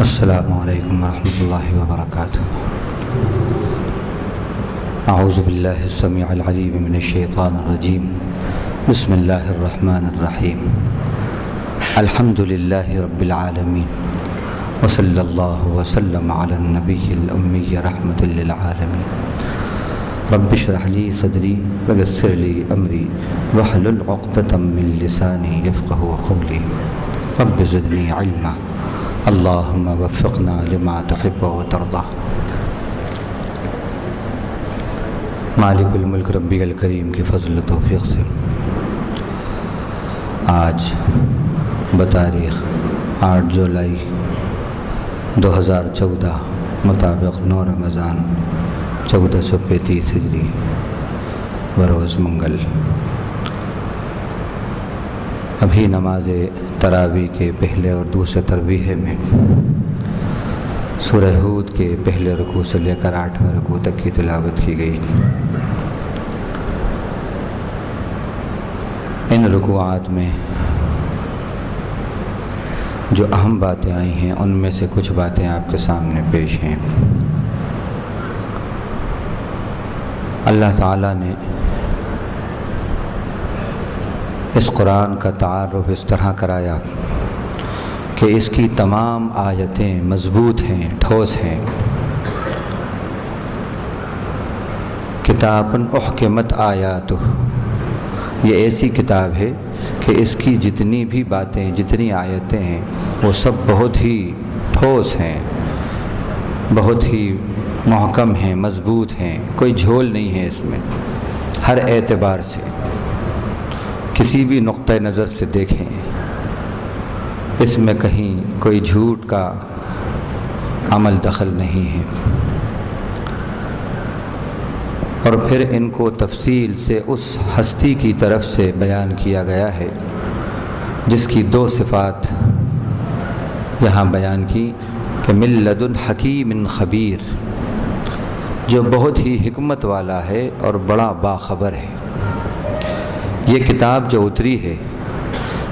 السلام علیکم ورحمۃ اللہ وبرکاتہ۔ اعوذ باللہ السمیع العلیم من الشیطان الرجیم، بسم اللہ الرحمن الرحیم، الحمد للہ رب العالمین، وصلی اللہ وسلم علی النبی الامی رحمۃ للعالمین۔ رب اشرح لی صدری ویسر لی امری واحلل عقدۃ من لسانی یفقہوا قولی، رب زدنی علما، اللہم وفقنا لما تحب و ترضى۔ مالک الملک ربی الکریم کی فضل و توفیق سے آج بتاریخ 8 جولائی 2014 مطابق 9 رمضان 1435 ہجری بروز منگل، ابھی نماز تراویح کے پہلے اور دوسرے تراویح میں سورہ ہود کے پہلے رکوع سے لے کر 8ویں رکوع تک کی تلاوت کی گئی۔ ان رکوعات میں جو اہم باتیں آئی ہیں ان میں سے کچھ باتیں آپ کے سامنے پیش ہیں۔ اللہ تعالیٰ نے اس قرآن کا تعارف اس طرح کرایا کہ اس کی تمام آیتیں مضبوط ہیں، ٹھوس ہیں۔ کتاب احکمت آیاتہ، یہ ایسی کتاب ہے کہ اس کی جتنی بھی باتیں، جتنی آیتیں ہیں وہ سب بہت ہی ٹھوس ہیں، بہت ہی محکم ہیں، مضبوط ہیں، کوئی جھول نہیں ہے اس میں۔ ہر اعتبار سے، کسی بھی نقطہ نظر سے دیکھیں، اس میں کہیں کوئی جھوٹ کا عمل دخل نہیں ہے۔ اور پھر ان کو تفصیل سے اس ہستی کی طرف سے بیان کیا گیا ہے جس کی 2 صفات یہاں بیان کی کہ من لدن حکیم خبیر، جو بہت ہی حکمت والا ہے اور بڑا باخبر ہے۔ یہ کتاب جو اتری ہے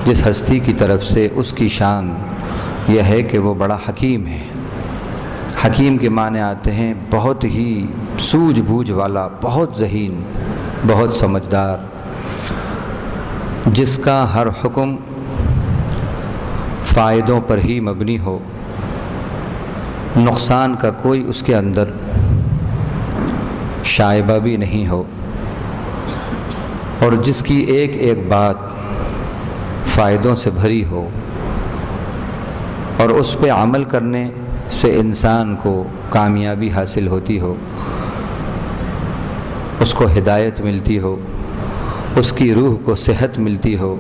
جس ہستی کی طرف سے، اس کی شان یہ ہے کہ وہ بڑا حکیم ہے۔ حکیم کے معنی آتے ہیں بہت ہی سوجھ بوجھ والا، بہت ذہین، بہت سمجھدار، جس کا ہر حکم فائدوں پر ہی مبنی ہو، نقصان کا کوئی اس کے اندر شائبہ بھی نہیں ہو، اور جس کی ایک ایک بات فائدوں سے بھری ہو، اور اس پہ عمل کرنے سے انسان کو کامیابی حاصل ہوتی ہو، اس کو ہدایت ملتی ہو، اس کی روح کو صحت ملتی ہو،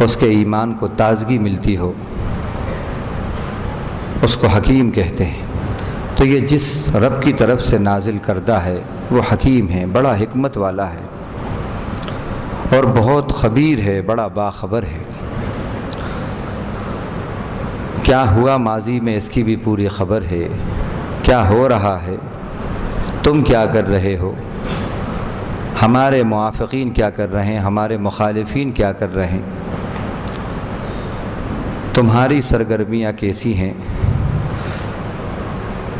اس کے ایمان کو تازگی ملتی ہو، اس کو حکیم کہتے ہیں۔ تو یہ جس رب کی طرف سے نازل کردہ ہے وہ حکیم ہے، بڑا حکمت والا ہے، اور بہت خبیر ہے، بڑا باخبر ہے۔ کیا ہوا ماضی میں اس کی بھی پوری خبر ہے، کیا ہو رہا ہے، تم کیا کر رہے ہو، ہمارے موافقین کیا کر رہے ہیں، ہمارے مخالفین کیا کر رہے ہیں، تمہاری سرگرمیاں کیسی ہیں،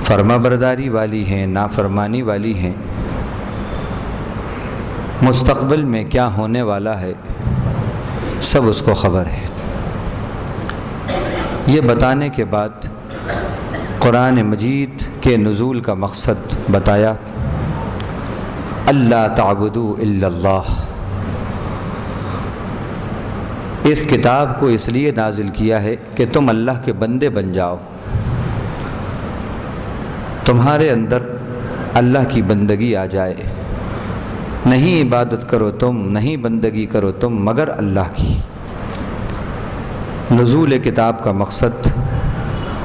فرما برداری والی ہیں، نافرمانی والی ہیں، مستقبل میں کیا ہونے والا ہے، سب اس کو خبر ہے۔ یہ بتانے کے بعد قرآن مجید کے نزول کا مقصد بتایا، اللہ تعبدوا الا اللہ۔ اس کتاب کو اس لیے نازل کیا ہے کہ تم اللہ کے بندے بن جاؤ، تمہارے اندر اللہ کی بندگی آ جائے، نہیں عبادت کرو تم، نہیں بندگی کرو تم، مگر اللہ کی۔ نزول کتاب کا مقصد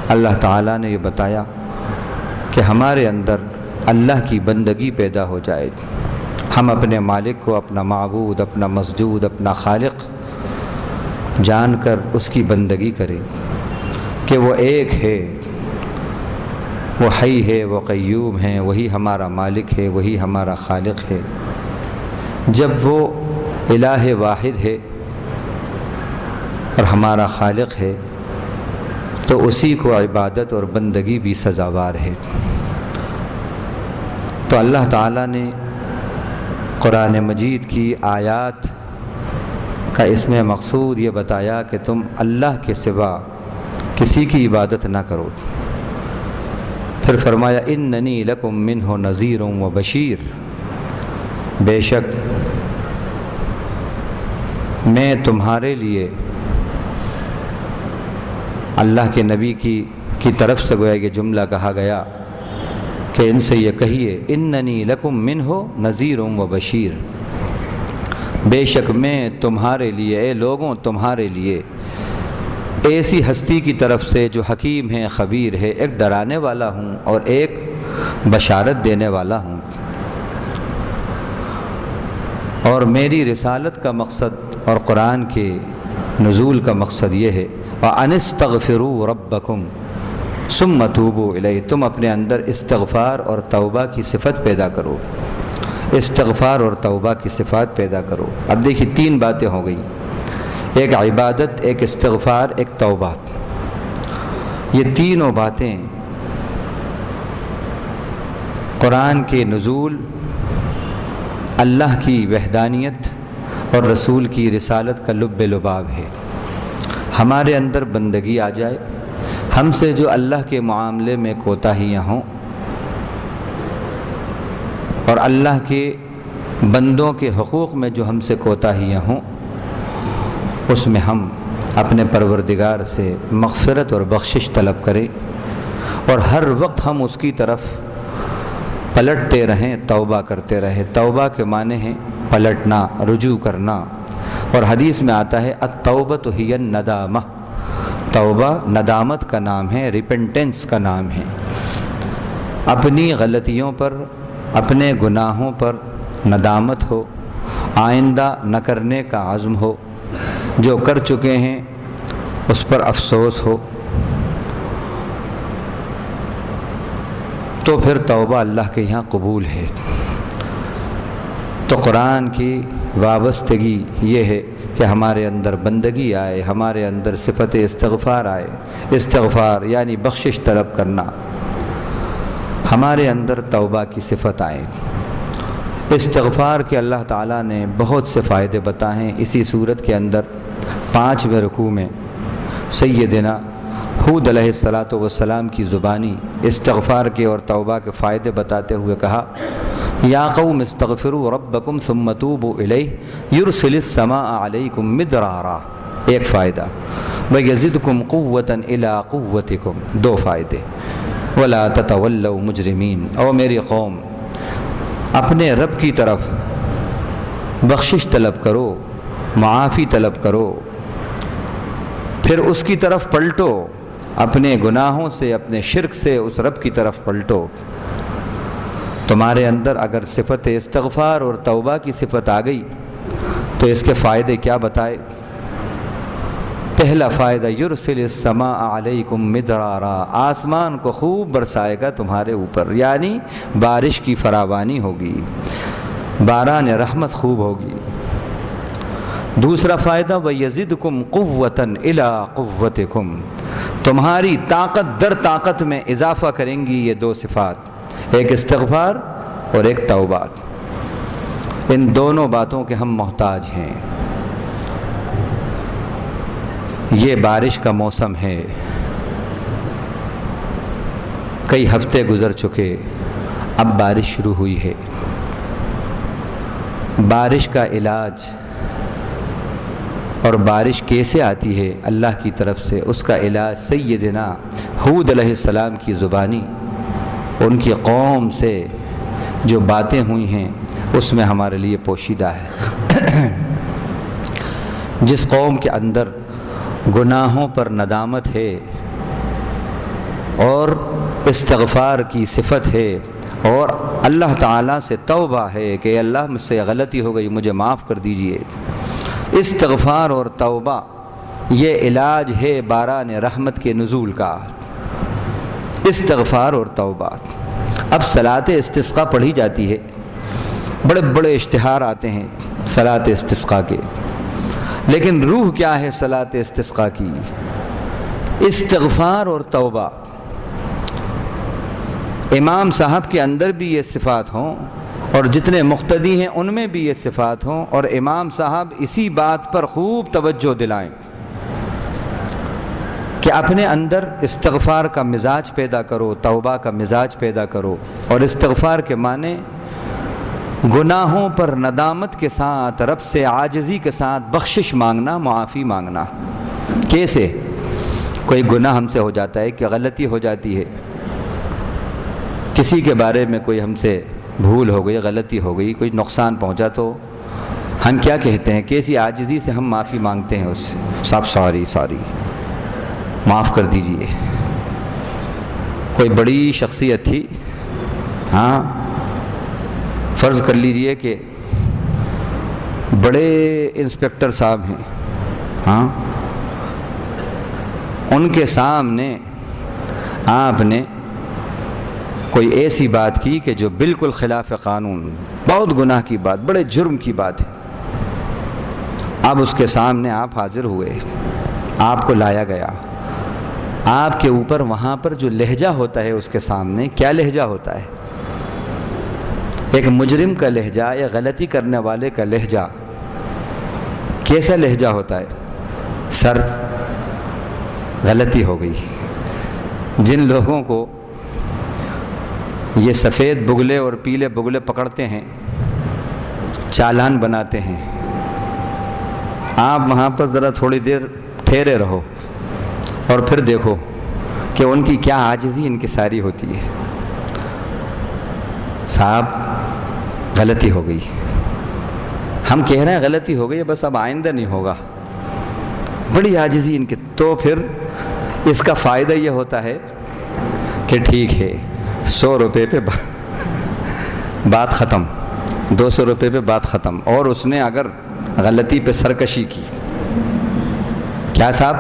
اللہ تعالیٰ نے یہ بتایا کہ ہمارے اندر اللہ کی بندگی پیدا ہو جائے، ہم اپنے مالک کو اپنا معبود، اپنا مسجود، اپنا خالق جان کر اس کی بندگی کریں کہ وہ ایک ہے، وہ حی ہے، وہ قیوم ہے، وہی ہمارا مالک ہے، وہی ہمارا خالق ہے۔ جب وہ الہ واحد ہے اور ہمارا خالق ہے تو اسی کو عبادت اور بندگی بھی سزاوار ہے۔ تو اللہ تعالیٰ نے قرآن مجید کی آیات کا اس میں مقصود یہ بتایا کہ تم اللہ کے سوا کسی کی عبادت نہ کرو۔ پھر فرمایا اننی لکم منہ نذیر و بشیر، بے شک میں تمہارے لیے، اللہ کے نبی کی طرف سے گویا یہ جملہ کہا گیا کہ ان سے یہ کہیے اننی لکم منہ نذیر و بشیر، بے شک میں تمہارے لیے، اے لوگوں تمہارے لیے ایسی ہستی کی طرف سے جو حکیم ہے خبیر ہے، ایک ڈرانے والا ہوں اور ایک بشارت دینے والا ہوں۔ اور میری رسالت کا مقصد اور قرآن کے نزول کا مقصد یہ ہے وَأَنِ اسْتَغْفِرُوا رَبَّكُمْ ثُمَّ تُوبُوا إِلَيْهِ، تم اپنے اندر استغفار اور توبہ کی صفت پیدا کرو، استغفار اور توبہ کی صفات پیدا کرو۔ اب دیکھیے تین باتیں ہو گئی، ایک عبادت، ایک استغفار، ایک توبہ۔ یہ تینوں باتیں قرآن کے نزول، اللہ کی وحدانیت اور رسول کی رسالت کا لب لباب ہے۔ ہمارے اندر بندگی آ جائے، ہم سے جو اللہ کے معاملے میں کوتاہیاں ہوں اور اللہ کے بندوں کے حقوق میں جو ہم سے کوتاہیاں ہوں، اس میں ہم اپنے پروردگار سے مغفرت اور بخشش طلب کریں اور ہر وقت ہم اس کی طرف پلٹتے رہیں، توبہ کرتے رہیں۔ توبہ کے معنی ہیں پلٹنا، رجوع کرنا، اور حدیث میں آتا ہے التوبۃ ہی الندامہ، توبہ ندامت کا نام ہے، ریپنٹنس کا نام ہے۔ اپنی غلطیوں پر، اپنے گناہوں پر ندامت ہو، آئندہ نہ کرنے کا عزم ہو، جو کر چکے ہیں اس پر افسوس ہو، تو پھر توبہ اللہ کے یہاں قبول ہے۔ تو قرآن کی وابستگی یہ ہے کہ ہمارے اندر بندگی آئے، ہمارے اندر صفت استغفار آئے، استغفار یعنی بخشش طلب کرنا، ہمارے اندر توبہ کی صفت آئے۔ استغفار کے اللہ تعالیٰ نے بہت سے فائدے بتائے ہیں۔ اسی صورت کے اندر 5ویں رکوع میں سیدنا ہود علیہ السلام کی زبانی استغفار کے اور توبہ کے فائدے بتاتے ہوئے کہا یا قوم استغفروا ربکم ثم توبوا الیہ یرسل السماء علیکم مدرارا، ایک فائدہ، ویزدکم قوۃ الی قوتکم، 2 فائدے، ولا تتولوا مجرمین، او میری قوم اپنے رب کی طرف بخشش طلب کرو، معافی طلب کرو، پھر اس کی طرف پلٹو، اپنے گناہوں سے، اپنے شرک سے اس رب کی طرف پلٹو۔ تمہارے اندر اگر صفت استغفار اور توبہ کی صفت آ گئی تو اس کے فائدے کیا بتائے؟ پہلا فائدہ یرسل السماء علیکم مدرارا، آسمان کو خوب برسائے گا تمہارے اوپر، یعنی بارش کی فراوانی ہوگی، باران رحمت خوب ہوگی۔ دوسرا فائدہ وَيَزِدْكُمْ قُوَّةً إِلَىٰ قُوَّتِكُمْ، تمہاری طاقت در طاقت میں اضافہ کریں گی یہ 2 صفات، ایک استغفار اور ایک توبہ۔ ان دونوں باتوں کے ہم محتاج ہیں۔ یہ بارش کا موسم ہے، کئی ہفتے گزر چکے، اب بارش شروع ہوئی ہے۔ بارش کا علاج اور بارش کیسے آتی ہے اللہ کی طرف سے، اس کا علاج سیدنا ہود علیہ السلام کی زبانی، ان کی قوم سے جو باتیں ہوئی ہیں اس میں ہمارے لیے پوشیدہ ہے۔ جس قوم کے اندر گناہوں پر ندامت ہے اور استغفار کی صفت ہے اور اللہ تعالیٰ سے توبہ ہے کہ اللہ مجھ سے غلطی ہو گئی، مجھے معاف کر دیجئے، استغفار اور توبہ یہ علاج ہے باران رحمت کے نزول کا، استغفار اور توبہ۔ اب صلاۃ استسقاء پڑھی جاتی ہے، بڑے بڑے اشتہار آتے ہیں صلاۃ استسقاء کے، لیکن روح کیا ہے صلاۃ استسقاء کی؟ استغفار اور توبہ، امام صاحب کے اندر بھی یہ صفات ہوں اور جتنے مقتدی ہیں ان میں بھی یہ صفات ہوں، اور امام صاحب اسی بات پر خوب توجہ دلائیں کہ اپنے اندر استغفار کا مزاج پیدا کرو، توبہ کا مزاج پیدا کرو۔ اور استغفار کے معنی گناہوں پر ندامت کے ساتھ، رب سے عاجزی کے ساتھ بخشش مانگنا، معافی مانگنا۔ کیسے؟ کوئی گناہ ہم سے ہو جاتا ہے کہ غلطی ہو جاتی ہے، کسی کے بارے میں کوئی ہم سے بھول ہو گئی، غلطی ہو گئی، کوئی نقصان پہنچا، تو ہم کیا کہتے ہیں؟ کیسی عاجزی سے ہم معافی مانگتے ہیں اس سے، صاحب سوری معاف کر دیجئے۔ کوئی بڑی شخصیت تھی، ہاں فرض کر لیجئے کہ بڑے انسپکٹر صاحب ہیں، ہاں ان کے سامنے آپ نے کوئی ایسی بات کی کہ جو بالکل خلاف قانون، بہت گناہ کی بات، بڑے جرم کی بات ہے۔ اب اس کے سامنے آپ حاضر ہوئے، آپ کو لایا گیا، آپ کے اوپر وہاں پر جو لہجہ ہوتا ہے اس کے سامنے کیا لہجہ ہوتا ہے؟ ایک مجرم کا لہجہ یا غلطی کرنے والے کا لہجہ کیسا لہجہ ہوتا ہے؟ سر غلطی ہو گئی۔ جن لوگوں کو یہ سفید بگلے اور پیلے بگلے پکڑتے ہیں، چالان بناتے ہیں، آپ وہاں پر ذرا تھوڑی دیر ٹھہرے رہو اور پھر دیکھو کہ ان کی کیا عاجزی انکساری ہوتی ہے۔ صاحب غلطی ہو گئی، ہم کہہ رہے ہیں غلطی ہو گئی، بس اب آئندہ نہیں ہوگا، بڑی عاجزی ان کے۔ تو پھر اس کا فائدہ یہ ہوتا ہے کہ ٹھیک ہے، 100 روپے پہ بات ختم، 200 روپے پہ بات ختم۔ اور اس نے اگر غلطی پہ سرکشی کی، کیا صاحب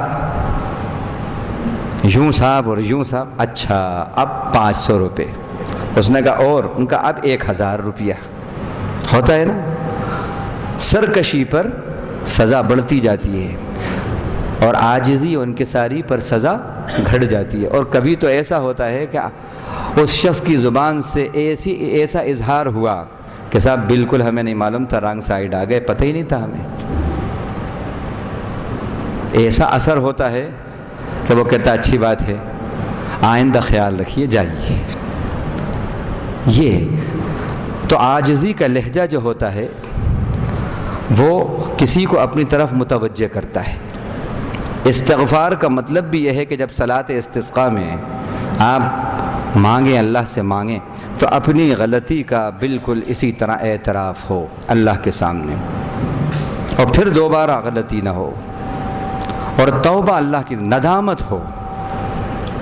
یوں صاحب اور یوں صاحب، اچھا اب 500 روپے، اس نے کہا اور، ان کا اب 1000 روپیہ ہوتا ہے نا۔ سرکشی پر سزا بڑھتی جاتی ہے اور عاجزی اور انکساری پر سزا گھٹ جاتی ہے۔ اور کبھی تو ایسا ہوتا ہے کہ اس شخص کی زبان سے ایسا اظہار ہوا کہ صاحب بالکل ہمیں نہیں معلوم تھا، رانگ سائیڈ آ گئے، پتہ ہی نہیں تھا ہمیں۔ ایسا اثر ہوتا ہے کہ وہ کہتا اچھی بات ہے، آئندہ خیال رکھیے، جائیے۔ یہ تو عاجزی کا لہجہ جو ہوتا ہے وہ کسی کو اپنی طرف متوجہ کرتا ہے۔ استغفار کا مطلب بھی یہ ہے کہ جب صلاۃ استسقاء میں آپ مانگیں، اللہ سے مانگیں، تو اپنی غلطی کا بالکل اسی طرح اعتراف ہو اللہ کے سامنے، اور پھر دوبارہ غلطی نہ ہو، اور توبہ اللہ کی ندامت ہو۔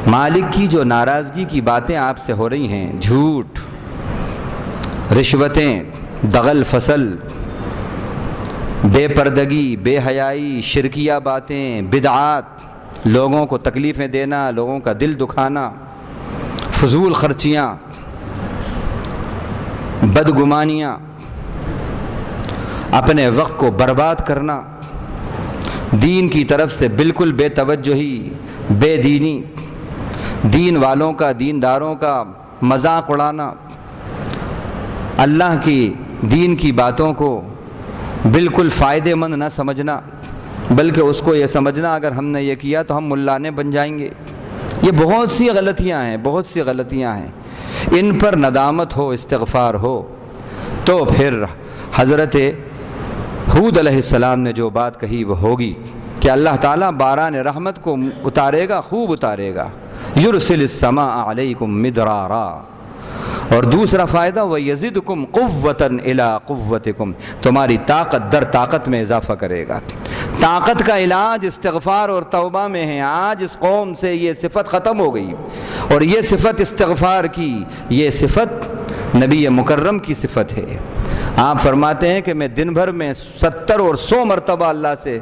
مالک کی جو ناراضگی کی باتیں آپ سے ہو رہی ہیں، جھوٹ، رشوتیں، دغل فصل، بے پردگی، بے حیائی، شرکیہ باتیں، بدعات، لوگوں کو تکلیفیں دینا، لوگوں کا دل دکھانا، فضول خرچیاں، بدگمانیاں، اپنے وقت کو برباد کرنا، دین کی طرف سے بالکل بے توجہی، بے دینی، دین والوں کا، دینداروں کا مذاق اڑانا، اللہ کی دین کی باتوں کو بالکل فائدہ مند نہ سمجھنا، بلکہ اس کو یہ سمجھنا اگر ہم نے یہ کیا تو ہم ملانے بن جائیں گے۔ یہ بہت سی غلطیاں ہیں، بہت سی غلطیاں ہیں، ان پر ندامت ہو، استغفار ہو، تو پھر حضرت ہود علیہ السلام نے جو بات کہی وہ ہوگی کہ اللہ تعالیٰ باران رحمت کو اتارے گا، خوب اتارے گا، یرسل السماء علیکم مدرارا۔ اور دوسرا فائدہ وَيَزِدْكُمْ قُوَّةً إِلَىٰ قُوَّتِكُمْ، تمہاری طاقت در طاقت میں اضافہ کرے گا۔ طاقت کا علاج استغفار اور توبہ میں ہے۔ آج اس قوم سے یہ صفت ختم ہو گئی، اور یہ صفت استغفار کی، یہ صفت نبی مکرم کی صفت ہے۔ آپ فرماتے ہیں کہ میں دن بھر میں 70 اور 100 مرتبہ اللہ سے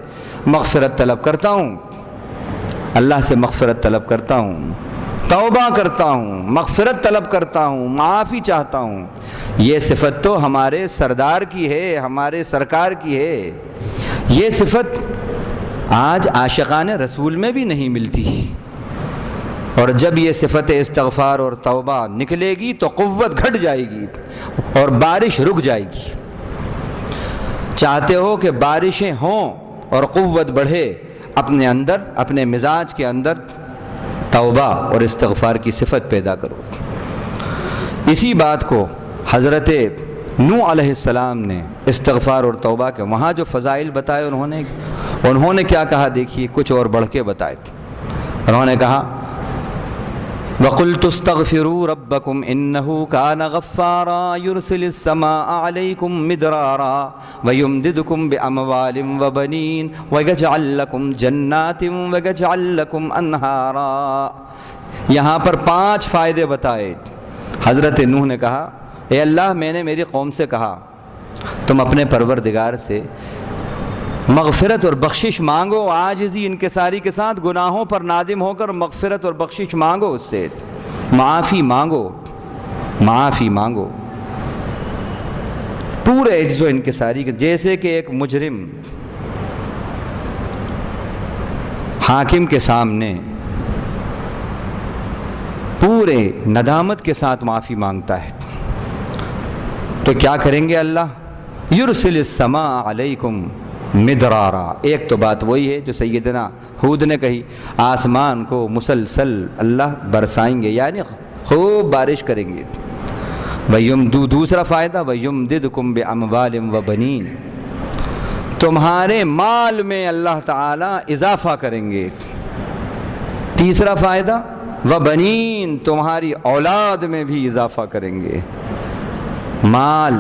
مغفرت طلب کرتا ہوں، اللہ سے مغفرت طلب کرتا ہوں، توبہ کرتا ہوں، مغفرت طلب کرتا ہوں، معافی چاہتا ہوں۔ یہ صفت تو ہمارے سردار کی ہے، ہمارے سرکار کی ہے۔ یہ صفت آج عاشقان رسول میں بھی نہیں ملتی۔ اور جب یہ صفت استغفار اور توبہ نکلے گی تو قوت گھٹ جائے گی اور بارش رک جائے گی۔ چاہتے ہو کہ بارشیں ہوں اور قوت بڑھے، اپنے اندر، اپنے مزاج کے اندر توبہ اور استغفار کی صفت پیدا کرو۔ اسی بات کو حضرت نوح علیہ السلام نے استغفار اور توبہ کے وہاں جو فضائل بتائے انہوں نے کیا کہا دیکھیے، کچھ اور بڑھ کے بتائے۔ انہوں نے کہا وَقُلْتُ اسْتَغْفِرُوا رَبَّكُمْ إِنَّهُ كَانَ غَفَّارًا يُرْسِلِ السَّمَاءَ عَلَيْكُمْ مِدْرَارًا وَيُمْدِدْكُمْ بِأَمْوَالٍ وَبَنِينَ وَيَجْعَلْ لَكُمْ جَنَّاتٍ وَيَجْعَلْ لَكُمْ أَنْهَارًا۔ یہاں پر 5 فائدے بتائے۔ حضرت نوح نے کہا اے اللہ، میں نے میری قوم سے کہا تم اپنے پروردگار سے مغفرت اور بخشش مانگو، عاجزی انکساری کے ساتھ گناہوں پر نادم ہو کر مغفرت اور بخشش مانگو، اس سے معافی مانگو پورے عجز و انکساری کے، جیسے کہ ایک مجرم حاکم کے سامنے پورے ندامت کے ساتھ معافی مانگتا ہے تو کیا کریں گے اللہ؟ یرسل السماء علیکم مدرارا۔ ایک تو بات وہی ہے جو سیدنا ہود نے کہی، آسمان کو مسلسل اللہ برسائیں گے، یعنی خوب بارش کریں گے۔ دوسرا فائدہ وَيُمْدِدْكُمْ بِأَمْوَالٍ وَبَنِينَ، تمہارے مال میں اللہ تعالیٰ اضافہ کریں گے۔ تیسرا فائدہ وَبَنِينَ، تمہاری اولاد میں بھی اضافہ کریں گے۔ مال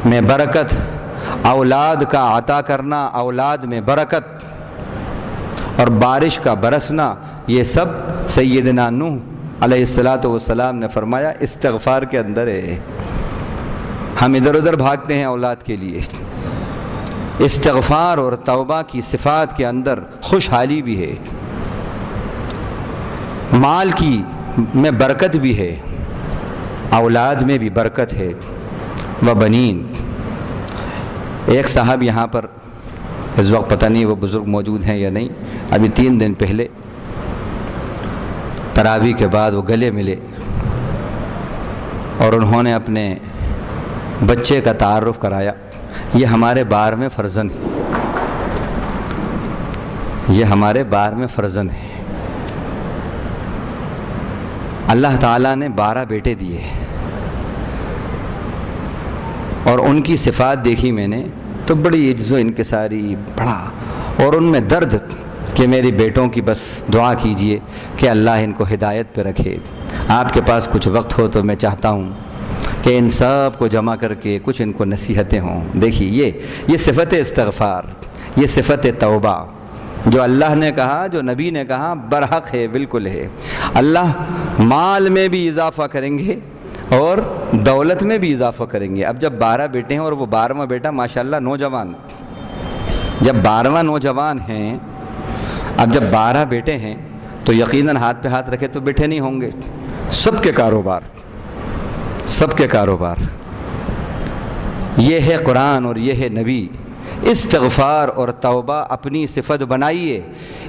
میں برکت، اولاد کا عطا کرنا، اولاد میں برکت اور بارش کا برسنا، یہ سب سیدنا نوح علیہ السلام نے فرمایا استغفار کے اندر ہے۔ ہم ادھر ادھر بھاگتے ہیں اولاد کے لیے، استغفار اور توبہ کی صفات کے اندر خوشحالی بھی ہے، مال کی میں برکت بھی ہے، اولاد میں بھی برکت ہے۔ وبنین، ایک صاحب یہاں پر اس وقت پتہ نہیں وہ بزرگ موجود ہیں یا نہیں، ابھی 3 دن پہلے تراویح کے بعد وہ گلے ملے اور انہوں نے اپنے بچے کا تعارف کرایا، یہ ہمارے 12ویں فرزند ہے، یہ ہمارے 12ویں فرزند ہے۔ اللہ تعالیٰ نے 12 بیٹے دیے اور ان کی صفات دیکھی میں نے تو بڑی عجز و انکساری، بڑا، اور ان میں درد کہ میرے بیٹوں کی بس دعا کیجئے کہ اللہ ان کو ہدایت پہ رکھے۔ آپ کے پاس کچھ وقت ہو تو میں چاہتا ہوں کہ ان سب کو جمع کر کے کچھ ان کو نصیحتیں ہوں۔ دیکھیے یہ صفت استغفار، یہ صفت توبہ جو اللہ نے کہا، جو نبی نے کہا، برحق ہے، بالکل ہے۔ اللہ مال میں بھی اضافہ کریں گے اور دولت میں بھی اضافہ کریں گے۔ اب جب 12 بیٹے ہیں اور وہ 12واں بیٹا ماشاءاللہ نوجوان، جب 12واں نوجوان ہیں، اب جب 12 بیٹے ہیں تو یقیناً ہاتھ پہ ہاتھ رکھے تو بیٹھے نہیں ہوں گے، سب کے کاروبار، سب کے کاروبار۔ یہ ہے قرآن اور یہ ہے نبی۔ استغفار اور توبہ اپنی صفت بنائیے،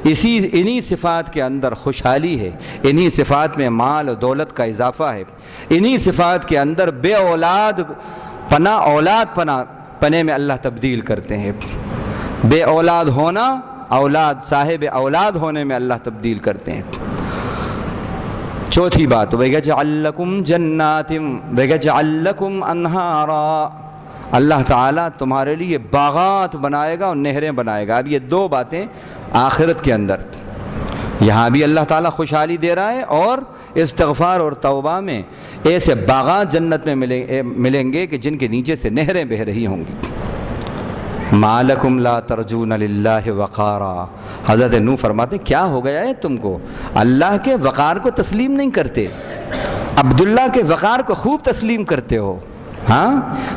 انہی صفات کے اندر خوشحالی ہے، انہی صفات میں مال و دولت کا اضافہ ہے، انہی صفات کے اندر بے اولاد پنے میں اللہ تبدیل کرتے ہیں، بے اولاد ہونا صاحب اولاد ہونے میں اللہ تبدیل کرتے ہیں۔ چوتھی بات وَيَجْعَلْ لَكُمْ جَنَّاتٍ وَيَجْعَلْ لَكُمْ أَنْهَارًا، اللہ تعالیٰ تمہارے لیے باغات بنائے گا اور نہریں بنائے گا۔ اب یہ 2 باتیں آخرت کے اندر، یہاں بھی اللہ تعالیٰ خوشحالی دے رہا ہے اور استغفار اور توبہ میں ایسے باغات جنت میں ملیں گے کہ جن کے نیچے سے نہریں بہہ رہی ہوں گی۔ مَا لَكُمْ لَا تَرْجُونَ لِلَّهِ وَقَارًا، حضرت نوح فرماتے کیا ہو گیا ہے تم کو، اللہ کے وقار کو تسلیم نہیں کرتے، عبداللہ کے وقار کو خوب تسلیم کرتے ہو۔ ہاں،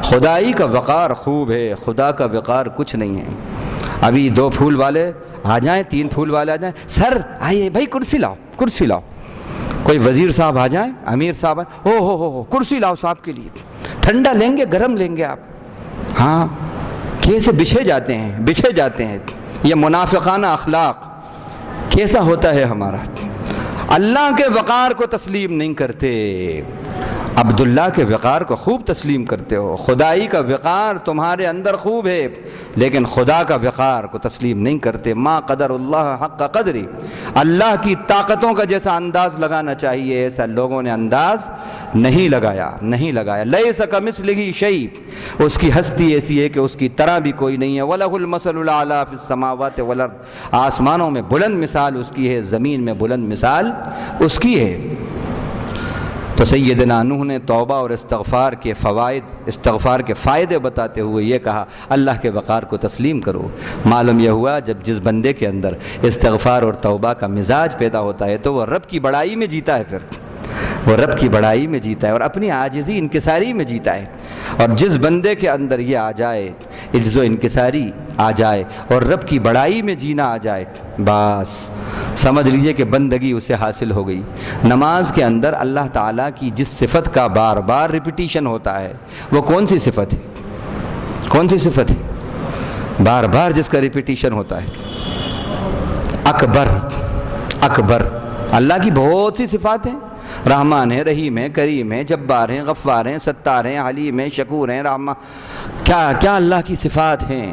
خدائی کا وقار خوب ہے، خدا کا وقار کچھ نہیں ہے۔ ابھی 2 پھول والے آ جائیں، 3 پھول والے آ جائیں، سر آئیے بھائی کرسی لاؤ، کرسی لاؤ، کوئی وزیر صاحب آ جائیں، امیر صاحب آئیں، ہو کرسی لاؤ صاحب کے لیے، ٹھنڈا لیں گے گرم لیں گے آپ، ہاں کیسے بچھے جاتے ہیں۔ یہ منافقانہ اخلاق کیسا ہوتا ہے ہمارا۔ اللہ کے وقار کو تسلیم نہیں کرتے، عبداللہ کے وقار کو خوب تسلیم کرتے ہو، خدائی کا وقار تمہارے اندر خوب ہے، لیکن خدا کا وقار کو تسلیم نہیں کرتے۔ ما قدر اللہ حق قدری، اللہ کی طاقتوں کا جیسا انداز لگانا چاہیے ایسا لوگوں نے انداز نہیں لگایا۔ لیس کمثلہ شیء، اس کی ہستی ایسی ہے کہ اس کی طرح بھی کوئی نہیں ہے۔ وَلَهُ الْمَثَلُ الْأَعْلَىٰ فِي السَّمَاوَاتِ وَالْأَرْضِ، آسمانوں میں بلند مثال اس کی ہے، زمین میں بلند مثال اس کی ہے۔ تو سیدنا نوح نے توبہ اور استغفار کے فائدے بتاتے ہوئے یہ کہا اللہ کے وقار کو تسلیم کرو۔ معلوم یہ ہوا جب جس بندے کے اندر استغفار اور توبہ کا مزاج پیدا ہوتا ہے تو وہ رب کی بڑائی میں جیتا ہے، پھر وہ رب کی بڑائی میں جیتا ہے اور اپنی عاجزی انکساری میں جیتا ہے۔ اور جس بندے کے اندر یہ آ جائے، عجز و انکساری آ جائے اور رب کی بڑائی میں جینا آ جائے، بس سمجھ لیجئے کہ بندگی اسے حاصل ہو گئی۔ نماز کے اندر اللہ تعالیٰ کی جس صفت کا بار بار ریپیٹیشن ہوتا ہے وہ کون سی صفت ہے؟ کون سی صفت ہے بار بار جس کا ریپیٹیشن ہوتا ہے؟ اکبر۔ اللہ کی بہت سی صفات ہیں، رحمان ہے، رحیم ہے، کریم ہے، جبار ہیں، غفار ہیں، ستار ہیں، حلیم ہیں، شکور ہیں، کیا اللہ کی صفات ہیں،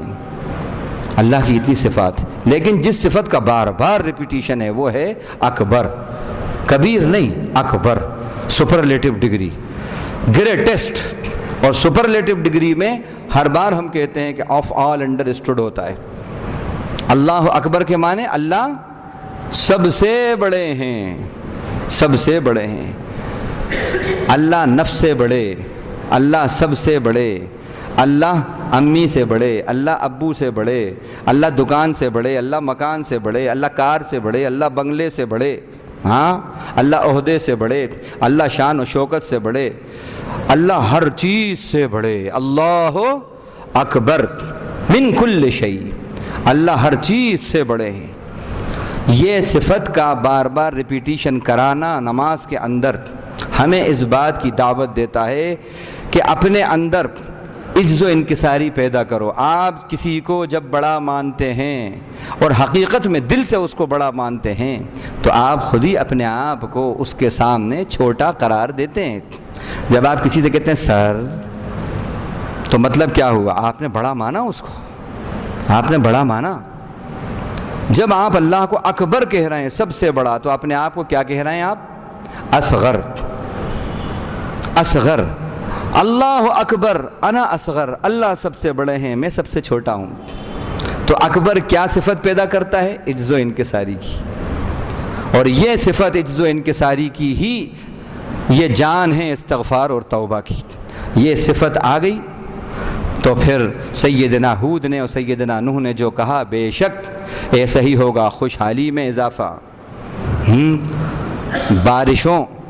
اللہ کی اتنی صفات، لیکن جس صفت کا بار بار ریپیٹیشن ہے وہ ہے اکبر، کبیر نہیں، اکبر، سپرلیٹو ڈگری، گریٹسٹ۔ اور سپرلیٹو ڈگری میں ہر بار ہم کہتے ہیں کہ آف آل انڈرسٹوڈ ہوتا ہے۔ اللہ اکبر کے معنی اللہ سب سے بڑے ہیں، سب سے بڑے ہیں، اللہ نفس سے بڑے، اللہ سب سے بڑے، اللہ امی سے بڑے، اللہ ابو سے بڑے، اللہ دکان سے بڑے، اللہ مکان سے بڑے، اللہ کار سے بڑے، اللہ بنگلے سے بڑے، ہاں اللہ عہدے سے بڑے، اللہ شان و شوکت سے بڑے، اللہ ہر چیز سے بڑے، اللہ اکبر من کل شیء، اللہ ہر چیز سے بڑے ہیں۔ یہ صفت کا بار بار ریپیٹیشن کرانا نماز کے اندر ہمیں اس بات کی دعوت دیتا ہے کہ اپنے اندر عجز و انکساری پیدا کرو۔ آپ کسی کو جب بڑا مانتے ہیں اور حقیقت میں دل سے اس کو بڑا مانتے ہیں تو آپ خود ہی اپنے آپ کو اس کے سامنے چھوٹا قرار دیتے ہیں۔ جب آپ کسی سے کہتے ہیں سر، تو مطلب کیا ہوا؟ آپ نے بڑا مانا اس کو، آپ نے بڑا مانا۔ جب آپ اللہ کو اکبر کہہ رہے ہیں، سب سے بڑا، تو اپنے آپ کو کیا کہہ رہے ہیں آپ؟ اصغر، اصغر۔ اللہ اکبر انا اصغر، اللہ سب سے بڑے ہیں، میں سب سے چھوٹا ہوں۔ تو اکبر کیا صفت پیدا کرتا ہے؟ عجز و انکساری کی، اور یہ صفت عجز و انکساری کی ہی یہ جان ہے استغفار اور توبہ کی۔ یہ صفت آ گئی تو پھر سیدنا ہود نے اور سیدنا نوح نے جو کہا، بے شک ایسا ہی ہوگا، خوشحالی میں اضافہ،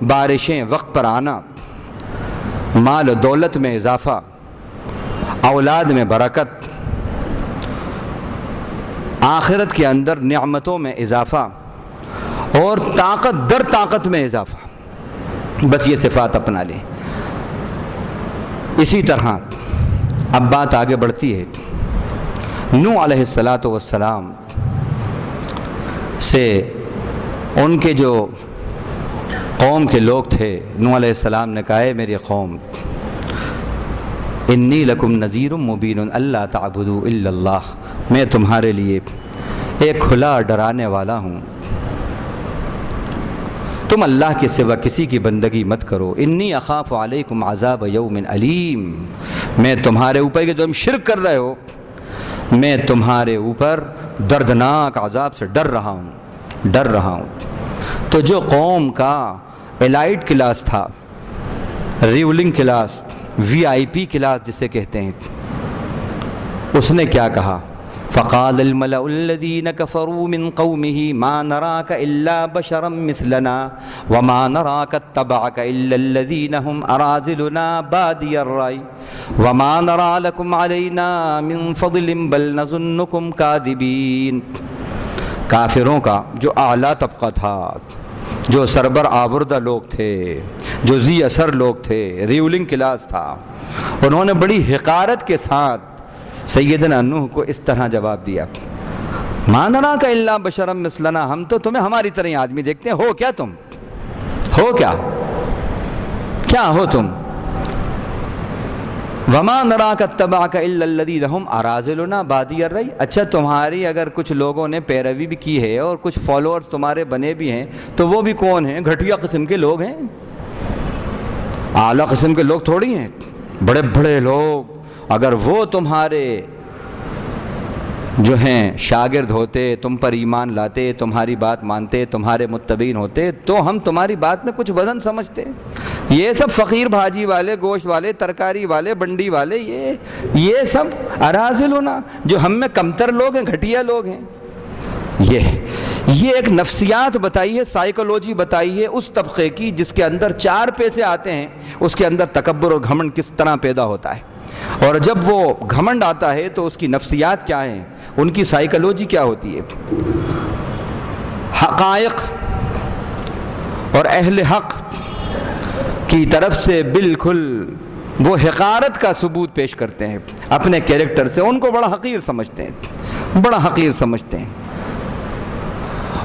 بارشیں وقت پر آنا، مال و دولت میں اضافہ، اولاد میں برکت، آخرت کے اندر نعمتوں میں اضافہ، اور طاقت در طاقت میں اضافہ۔ بس یہ صفات اپنا لیں۔ اسی طرح اب بات آگے بڑھتی ہے۔ نوح علیہ السلام سے ان کے جو قوم کے لوگ تھے، نوح علیہ السلام نے کہا، ہے میری قوم، انی لکم نذیر مبین اللہ تعبدوا الا اللہ، میں تمہارے لیے ایک کھلا ڈرانے والا ہوں، تم اللہ کے سوا کسی کی بندگی مت کرو۔ انی اخاف علیکم عذاب یوم علیم، میں تمہارے اوپر کہ تم شرک کر رہے ہو، میں تمہارے اوپر دردناک عذاب سے ڈر رہا ہوں۔ تو جو قوم کا ایلائٹ کلاس تھا، ریولنگ کلاس، VIP کلاس جسے کہتے ہیں، اس نے کیا کہا؟ فقال الملأ الذين كفروا من قومه ما نراك إلا بشرا مثلنا وما نراك اتبعك إلا الذين هم أراذلنا بادي الرأي وما نرى لكم علينا من فضل بل نظنكم كاذبين۔ کافروں کا جو اعلیٰ طبقہ تھا، جو سربر آوردہ لوگ تھے، جو ذی اثر لوگ تھے، ریولنگ کلاس تھا، انہوں نے بڑی حقارت کے ساتھ سیدنا نوح کو اس طرح جواب دیا، ما نراک الا بشرا مثلنا، ہم تو تمہیں ہماری طرح ہی آدمی دیکھتے ہیں، ہو کیا تم، ہو کیا ہو تم؟ وما نراک اتبعک الا الذین هم اراذلنا بادی الرأی، اچھا تمہاری اگر کچھ لوگوں نے پیروی بھی کی ہے اور کچھ فالوورز تمہارے بنے بھی ہیں تو وہ بھی کون ہیں؟ گھٹیا قسم کے لوگ ہیں، اعلیٰ قسم کے لوگ تھوڑی ہیں، بڑے بڑے لوگ۔ اگر وہ تمہارے جو ہیں شاگرد ہوتے، تم پر ایمان لاتے، تمہاری بات مانتے، تمہارے متبعین ہوتے تو ہم تمہاری بات میں کچھ وزن سمجھتے۔ یہ سب فقیر بھاجی والے، گوشت والے، ترکاری والے، بنڈی والے، یہ سب اراذل ہونا جو ہم میں کمتر لوگ ہیں، گھٹیا لوگ ہیں۔ یہ ایک نفسیات بتائی ہے، سائیکولوجی بتائی ہے اس طبقے کی جس کے اندر 4 پیسے آتے ہیں، اس کے اندر تکبر اور گھمنڈ کس طرح پیدا ہوتا ہے، اور جب وہ گھمنڈ آتا ہے تو اس کی نفسیات کیا ہیں، ان کی سائیکولوجی کیا ہوتی ہے۔ حقائق اور اہل حق کی طرف سے بالکل وہ حقارت کا ثبوت پیش کرتے ہیں اپنے کیریکٹر سے، ان کو بڑا حقیر سمجھتے ہیں، بڑا حقیر سمجھتے ہیں،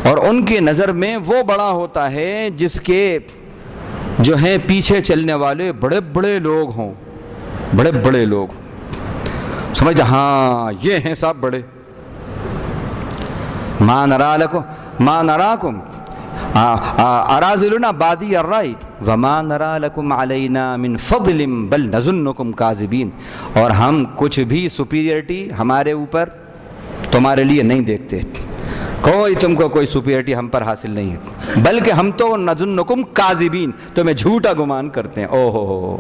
اور ان کی نظر میں وہ بڑا ہوتا ہے جس کے جو ہیں پیچھے چلنے والے بڑے بڑے لوگ ہوں، بڑے بڑے لوگ سمجھتے ہاں یہ ہیں صاحب بڑے۔ ما نراکم اراذلنا بادی الرأی وما نرا لکم علینا من فضل بل نظنکم کاذبین، اور ہم کچھ بھی سپیریئرٹی ہمارے اوپر تمہارے لیے نہیں دیکھتے، کوئی تم کو کوئی سپیریئرٹی ہم پر حاصل نہیں ہے، بلکہ ہم تو نظنکم کاذبین، تمہیں جھوٹا گمان کرتے ہیں۔ او ہو،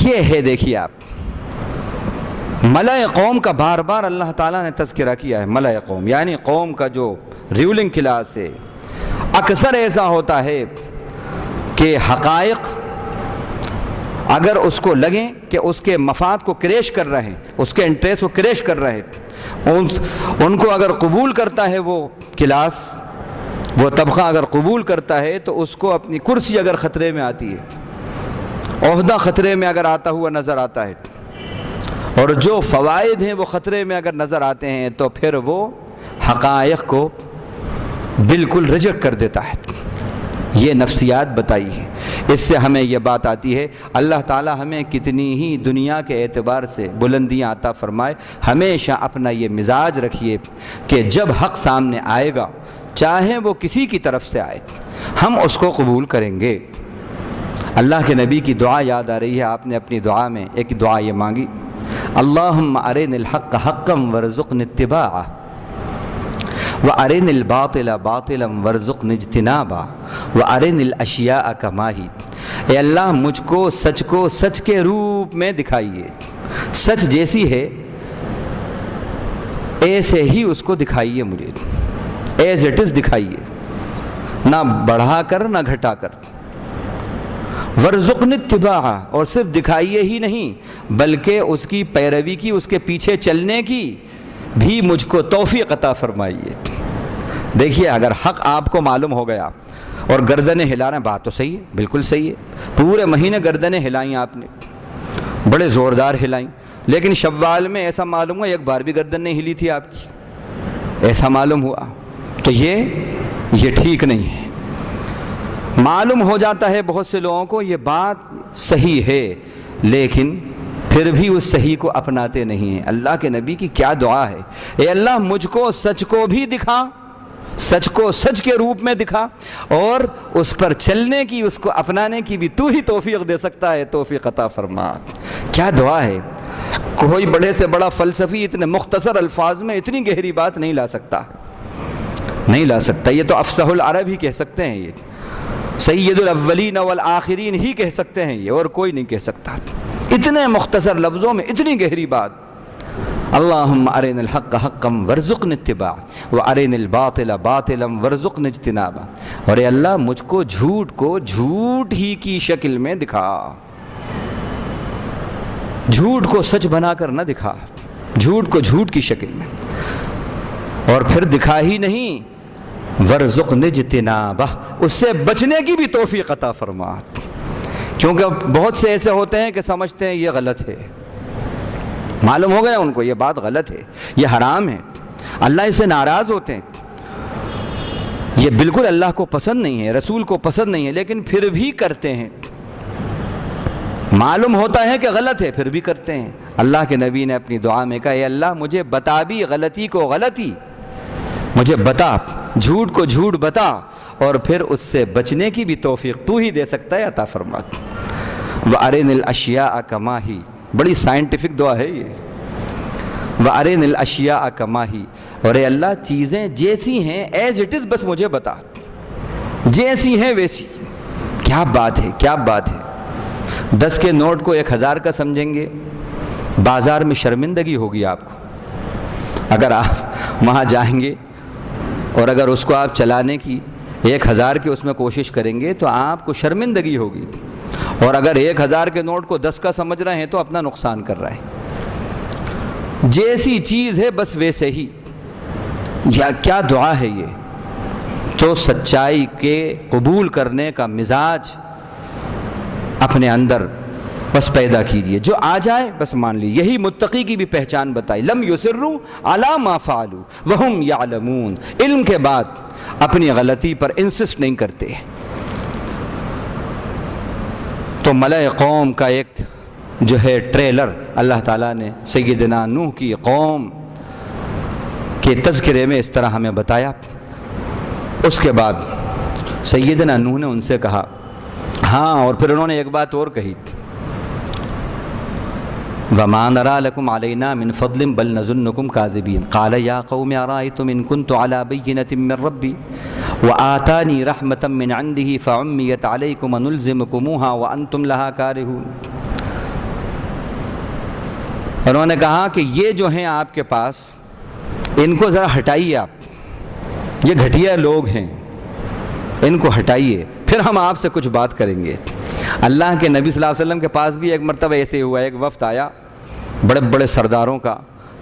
یہ ہے دیکھیے آپ ملأ قوم کا بار بار اللہ تعالیٰ نے تذکرہ کیا ہے۔ ملأ قوم یعنی قوم کا جو ریولنگ کلاس ہے، اکثر ایسا ہوتا ہے کہ حقائق اگر اس کو لگیں کہ اس کے مفاد کو کریش کر رہے ہیں، اس کے انٹریسٹ کو کریش کر رہے ہیں، ان کو اگر قبول کرتا ہے وہ کلاس، وہ طبقہ اگر قبول کرتا ہے تو اس کو اپنی کرسی اگر خطرے میں آتی ہے، عہدہ خطرے میں اگر آتا ہوا نظر آتا ہے، اور جو فوائد ہیں وہ خطرے میں اگر نظر آتے ہیں تو پھر وہ حقائق کو بالکل ریجیکٹ کر دیتا ہے۔ یہ نفسیات بتائی ہے، اس سے ہمیں یہ بات آتی ہے اللہ تعالی ہمیں کتنی ہی دنیا کے اعتبار سے بلندیاں عطا فرمائے، ہمیشہ اپنا یہ مزاج رکھیے کہ جب حق سامنے آئے گا چاہے وہ کسی کی طرف سے آئے ہم اس کو قبول کریں گے۔ اللہ کے نبی کی دعا یاد آ رہی ہے، آپ نے اپنی دعا میں ایک دعا یہ مانگی، اللہم ارنا الحق حقا وارزقنا اتباعہ وارنا الباطل باطلا وارزقنا اجتنابہ وارنا الاشیاء کما ہی، اے اللہ مجھ کو سچ کے روپ میں دکھائیے، سچ جیسی ہے ایسے ہی اس کو دکھائیے، مجھے ایز اٹ از دکھائیے، نہ بڑھا کر نہ گھٹا کر، وارزقنا اتباعہ، اور صرف دکھائیے ہی نہیں بلکہ اس کی پیروی کی، اس کے پیچھے چلنے کی بھی مجھ کو توفیق عطا فرمائیے۔ دیکھیے اگر حق آپ کو معلوم ہو گیا اور گردنیں ہلا رہے ہیں، بات تو صحیح ہے، بالکل صحیح ہے، پورے مہینے گردنیں ہلائیں آپ نے، بڑے زوردار ہلائیں، لیکن شوال میں ایسا معلوم ہوا ایک بار بھی گردن نہیں ہلی تھی آپ کی، ایسا معلوم ہوا، تو یہ ٹھیک نہیں ہے۔ معلوم ہو جاتا ہے بہت سے لوگوں کو یہ بات صحیح ہے لیکن پھر بھی اس صحیح کو اپناتے نہیں ہیں۔ اللہ کے نبی کی کیا دعا ہے، اے اللہ مجھ کو سچ کو بھی دکھا، سچ کو سچ کے روپ میں دکھا، اور اس پر چلنے کی، اس کو اپنانے کی بھی تو ہی توفیق دے سکتا ہے، توفیق عطا فرما۔ کیا دعا ہے، کوئی بڑے سے بڑا فلسفی اتنے مختصر الفاظ میں اتنی گہری بات نہیں لا سکتا، نہیں لا سکتا، یہ تو افصح العرب ہی کہہ سکتے ہیں، یہ سید الاولین والآخرین ہی کہہ سکتے ہیں یہ، اور کوئی نہیں کہہ سکتا، اتنے مختصر لفظوں میں اتنی گہری بات۔ اللہم ارنا الحق حقا وارزقنا اتباعہ وارنا الباطل باطلا وارزقنا اجتنابہ، اور اے اللہ مجھ کو جھوٹ ہی کی شکل میں دکھا، جھوٹ کو سچ بنا کر نہ دکھا، جھوٹ کو جھوٹ کی شکل میں، اور پھر دکھا ہی نہیں وارزقنا اجتنابہ، اس سے بچنے کی بھی توفیق عطا فرما، کیونکہ بہت سے ایسے ہوتے ہیں کہ سمجھتے ہیں یہ غلط ہے، معلوم ہو گیا ان کو یہ بات غلط ہے، یہ حرام ہے، اللہ اس سے ناراض ہوتے ہیں، یہ بالکل اللہ کو پسند نہیں ہے، رسول کو پسند نہیں ہے، لیکن پھر بھی کرتے ہیں، معلوم ہوتا ہے کہ غلط ہے پھر بھی کرتے ہیں۔ اللہ کے نبی نے اپنی دعا میں کہا، اے اللہ مجھے بتا بھی غلطی کو غلطی، مجھے بتا، جھوٹ کو جھوٹ بتا، اور پھر اس سے بچنے کی بھی توفیق تو ہی دے سکتا ہے، عطا فرما۔ وَأَرِنِ الْأَشْيَاءَ كَمَا هِيَ، بڑی سائنٹیفک دعا ہے یہ۔ وَأَرِنِ الْأَشْيَاءَ كَمَا هِيَ، اور اے اللہ چیزیں جیسی ہیں ایز اٹ از بس مجھے بتا، جیسی ہیں ویسی۔ کیا بات ہے، کیا بات ہے! 10 کے نوٹ کو 1000 کا سمجھیں گے، بازار میں شرمندگی ہوگی آپ کو۔ اگر آپ وہاں جائیں گے اور اگر اس کو آپ چلانے کی 1000 کی اس میں کوشش کریں گے تو آپ کو شرمندگی ہوگی، اور اگر 1000 کے نوٹ کو 10 کا سمجھ رہے ہیں تو اپنا نقصان کر رہے ہیں۔ جیسی چیز ہے بس ویسے ہی، یا کیا دعا ہے یہ! تو سچائی کے قبول کرنے کا مزاج اپنے اندر بس پیدا کیجئے، جو آ جائے بس مان لی۔ یہی متقی کی بھی پہچان بتائی، لم یصروا علی ما فعلوا وہم یعلمون، علم کے بعد اپنی غلطی پر انسسٹ نہیں کرتے۔ تو ملأ قوم کا ایک جو ہے ٹریلر اللہ تعالیٰ نے سیدنا نوح کی قوم کے تذکرے میں اس طرح ہمیں بتایا۔ اس کے بعد سیدنا نوح نے ان سے کہا، ہاں، اور پھر انہوں نے ایک بات اور کہی، وَمَا نَرَىٰ لَكُمْ عَلَيْنَا مِنْ فَضْلٍ بَلْ نَظُنُّكُمْ كَاذِبِينَ قَالَ يَا قَوْمِ أَرَأَيْتُمْ إِن كُنتُ عَلَىٰ بَيِّنَةٍ مِّن رَّبِّي وَآتَانِي رَحْمَةً مِّنْ عِندِهِ فَعُمِّيَتْ عَلَيْكُمْ أَنُلْزِمُكُمُوهَا وَأَنتُمْ لَهَا كَارِهُونَ۔ انہوں نے کہا کہ یہ جو ہیں آپ کے پاس، ان کو ذرا ہٹائیے، آپ یہ گھٹیا لوگ ہیں، ان کو ہٹائیے، پھر ہم آپ سے کچھ بات کریں گے۔ اللہ کے نبی صلی اللہ علیہ وسلم کے پاس بھی ایک مرتبہ ایسے ہوا، ایک وفد آیا بڑے بڑے سرداروں کا،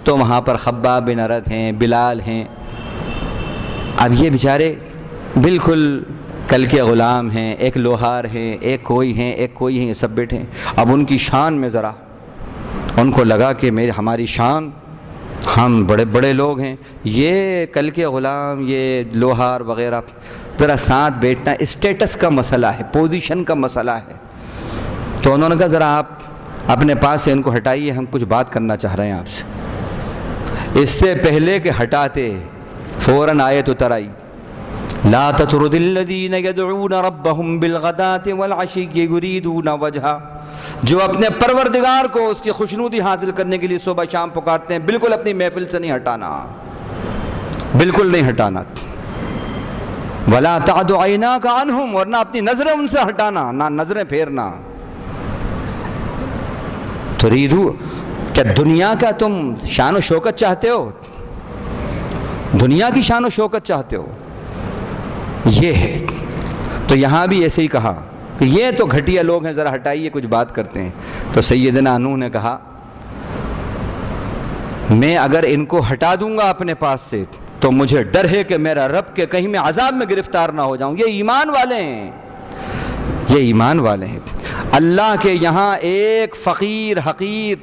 تو وہاں پر خباب بن ارت ہیں، بلال ہیں۔ اب یہ بیچارے بالکل کل کے غلام ہیں، ایک لوہار ہیں، ایک کوئی ہیں، ایک کوئی ہیں، یہ سب بیٹھے ہیں۔ اب ان کی شان میں ذرا ان کو لگا کہ ہماری شان، ہم بڑے بڑے لوگ ہیں، یہ کل کے غلام، یہ لوہار وغیرہ، ذرا ساتھ بیٹھنا اسٹیٹس کا مسئلہ ہے، پوزیشن کا مسئلہ ہے۔ تو انہوں نے کہا ذرا آپ اپنے پاس سے ان کو ہٹائیے، ہم کچھ بات کرنا چاہ رہے ہیں آپ سے۔ اس سے پہلے کہ ہٹاتے فوراً آیت اتر آئی، لا تطرد الذین یدعون ربهم بالغداة والعشی یریدون وجہہ، جو اپنے پروردگار کو اس کی خوشنودی حاصل کرنے کے لیے صبح شام پکارتے ہیں، بالکل اپنی محفل سے نہیں ہٹانا، بالکل نہیں ہٹانا۔ ولا تعد عیناک عنہم، اور نہ اپنی نظریں ان سے ہٹانا، نہ نظریں پھیرنا۔ تریدو، کیا دنیا کا تم شان و شوکت چاہتے ہو؟ دنیا کی شان و شوکت چاہتے ہو؟ یہ ہے۔ تو یہاں بھی ایسے ہی کہا کہ یہ تو گھٹیا لوگ ہیں، ذرا ہٹائیے، کچھ بات کرتے ہیں۔ تو سیدنا نوح نے کہا، میں اگر ان کو ہٹا دوں گا اپنے پاس سے تو مجھے ڈر ہے کہ میرا رب کے کہیں میں عذاب میں گرفتار نہ ہو جاؤں۔ یہ ایمان والے ہیں، یہ ایمان والے ہیں۔ اللہ کے یہاں ایک فقیر حقیر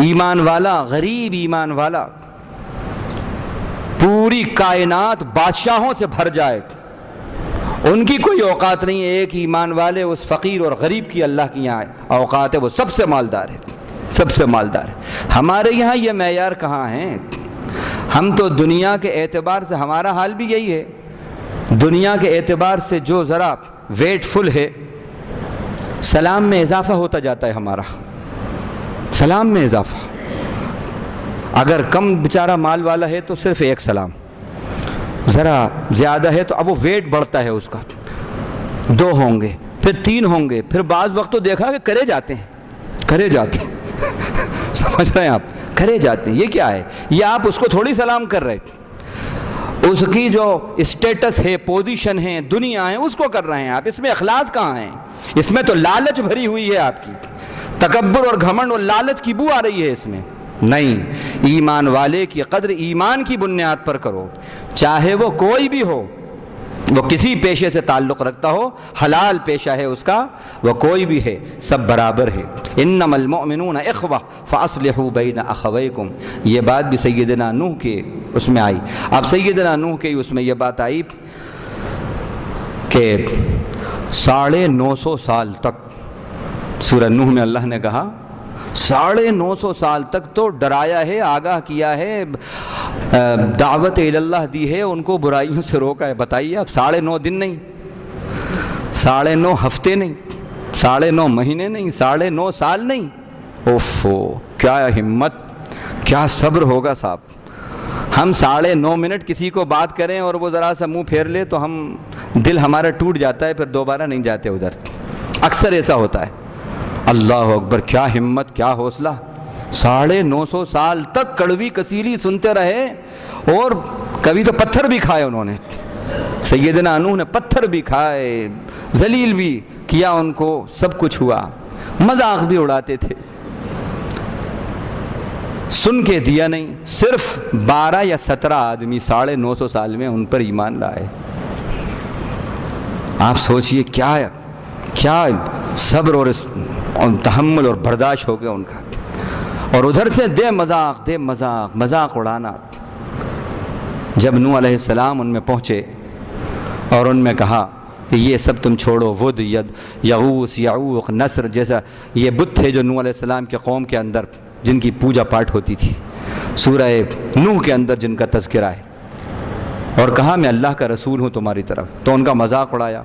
ایمان والا، غریب ایمان والا، پوری کائنات بادشاہوں سے بھر جائے، ان کی کوئی اوقات نہیں ہے۔ ایک ایمان والے اس فقیر اور غریب کی اللہ کی یہاں اوقات ہے، وہ سب سے مالدار ہے، سب سے مالدار ہے۔ ہمارے یہاں یہ معیار کہاں ہیں؟ ہم تو دنیا کے اعتبار سے، ہمارا حال بھی یہی ہے، دنیا کے اعتبار سے جو ذرا ویٹ فل ہے، سلام میں اضافہ ہوتا جاتا ہے ہمارا، سلام میں اضافہ۔ اگر کم بیچارہ مال والا ہے تو صرف ایک سلام، ذرا زیادہ ہے تو اب وہ ویٹ بڑھتا ہے اس کا، 2 ہوں گے، پھر 3 ہوں گے، پھر بعض وقت تو دیکھا کہ کرے جاتے ہیں سمجھ رہے ہیں آپ، کرے جاتے ہیں۔ یہ کیا ہے؟ یہ آپ اس کو تھوڑی سلام کر رہے، اس کی جو اسٹیٹس ہے، پوزیشن ہے، دنیا ہے، اس کو کر رہے ہیں آپ۔ اس میں اخلاص کہاں ہے؟ اس میں تو لالچ بھری ہوئی ہے آپ کی، تکبر اور گھمنڈ اور لالچ کی بو آ رہی ہے اس میں۔ نہیں، ایمان والے کی قدر ایمان کی بنیاد پر کرو، چاہے وہ کوئی بھی ہو، وہ کسی پیشے سے تعلق رکھتا ہو، حلال پیشہ ہے اس کا، وہ کوئی بھی ہے، سب برابر ہے۔ انما المؤمنون اخوہ فاصلحوا بین اخویکم، یہ بات بھی سیدنا نوح کے اس میں آئی۔ اب سیدنا نوح کے اس میں یہ بات آئی کہ 950 سال تک، سورہ نوح میں اللہ نے کہا 950 سال تک تو ڈرایا ہے، آگاہ کیا ہے، دعوت اللہ دی ہے، ان کو برائیوں سے روکا ہے۔ بتائیے اب 9.5 دن نہیں، 9.5 ہفتے نہیں، 9.5 مہینے نہیں، 9.5 سال نہیں، اوفو کیا ہمت، کیا صبر ہوگا صاحب۔ ہم 9.5 منٹ کسی کو بات کریں اور وہ ذرا سا منہ پھیر لے تو دل ہمارا ٹوٹ جاتا ہے، پھر دوبارہ نہیں جاتے ادھر، اکثر ایسا ہوتا ہے۔ اللہ اکبر، کیا ہمت، کیا حوصلہ، 950 سال تک کڑوی کسیلی سنتے رہے، اور کبھی تو پتھر بھی کھائے انہوں نے، سیدنا نوح نے پتھر بھی کھائے، ذلیل بھی کیا ان کو، سب کچھ ہوا، مذاق بھی اڑاتے تھے، سن کے دیا نہیں۔ صرف 12 یا 17 آدمی 950 سال میں ان پر ایمان لائے۔ آپ سوچئے کیا صبر اور تحمل اور برداشت ہو گیا ان کا، اور ادھر سے دے مذاق اڑانا۔ جب نوح علیہ السلام ان میں پہنچے اور ان میں کہا کہ یہ سب تم چھوڑو، ود، ید، یغوث، یعوق، نصر جیسا یہ بت تھے جو نوح علیہ السلام کے قوم کے اندر جن کی پوجا پاٹ ہوتی تھی، سورہ نوح کے اندر جن کا تذکرہ ہے، اور کہا میں اللہ کا رسول ہوں تمہاری طرف، تو ان کا مذاق اڑایا۔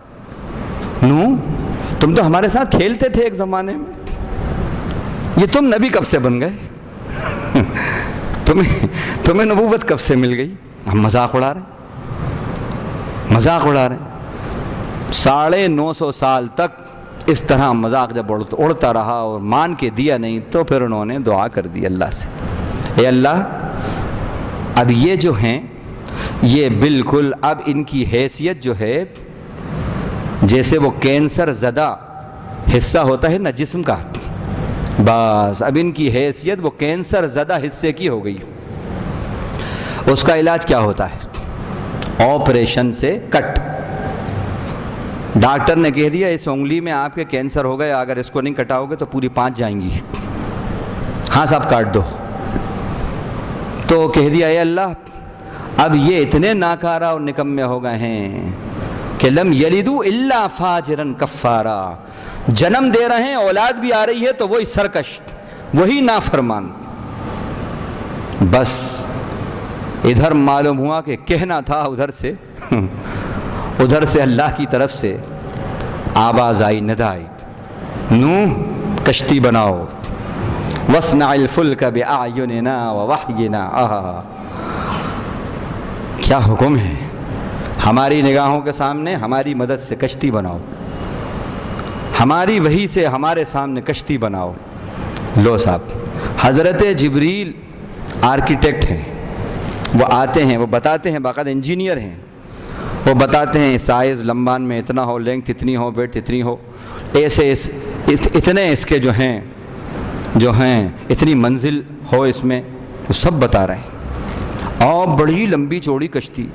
نوح تم تو ہمارے ساتھ کھیلتے تھے ایک زمانے میں، یہ تم نبی کب سے بن گئے؟ تمہیں نبوت کب سے مل گئی؟ ہم مذاق اڑا رہے ہیں، 950 سال تک اس طرح مذاق جب اڑتا رہا اور مان کے دیا نہیں، تو پھر انہوں نے دعا کر دی اللہ سے، اے اللہ اب یہ جو ہیں یہ بالکل اب ان کی حیثیت جو ہے جیسے وہ کینسر زدہ حصہ ہوتا ہے نا جسم کا، بس اب ان کی حیثیت وہ کینسر زدہ حصے کی ہو گئی۔ اس کا علاج کیا ہوتا ہے؟ آپریشن سے کٹ۔ ڈاکٹر نے کہہ دیا اس انگلی میں آپ کے کینسر ہو گئے، اگر اس کو نہیں کٹاؤ گے تو پوری 5 جائیں گی، ہاں صاحب کاٹ دو۔ تو کہہ دیا اے اللہ اب یہ اتنے ناکارہ اور نکمے ہو گئے ہیں کہ لم یلدوا الا فاجرا کفارا، جنم دے رہے ہیں، اولاد بھی آ رہی ہے تو وہی سرکش، وہی نافرمان۔ بس ادھر معلوم ہوا کہ کہنا تھا ادھر سے اللہ کی طرف سے آواز آئی، ندا آئی، نوح کشتی بناؤ، وَاصْنَعِ الْفُلْكَ بِأَعْيُنِنَا وَوَحْيِنَا۔ کیا حکم ہے، ہماری نگاہوں کے سامنے ہماری مدد سے کشتی بناؤ، ہماری وحی سے ہمارے سامنے کشتی بناؤ۔ لو صاحب، حضرت جبریل آرکیٹیکٹ ہیں، وہ آتے ہیں، وہ بتاتے ہیں، باقاعدہ انجینئر ہیں، وہ بتاتے ہیں سائز لمبان میں اتنا ہو، لینگتھ اتنی ہو، ویڈتھ اتنی ہو، ایسے اتنے اس کے جو ہیں اتنی منزل ہو اس میں، وہ سب بتا رہے ہیں، اور بڑی لمبی چوڑی کشتی۔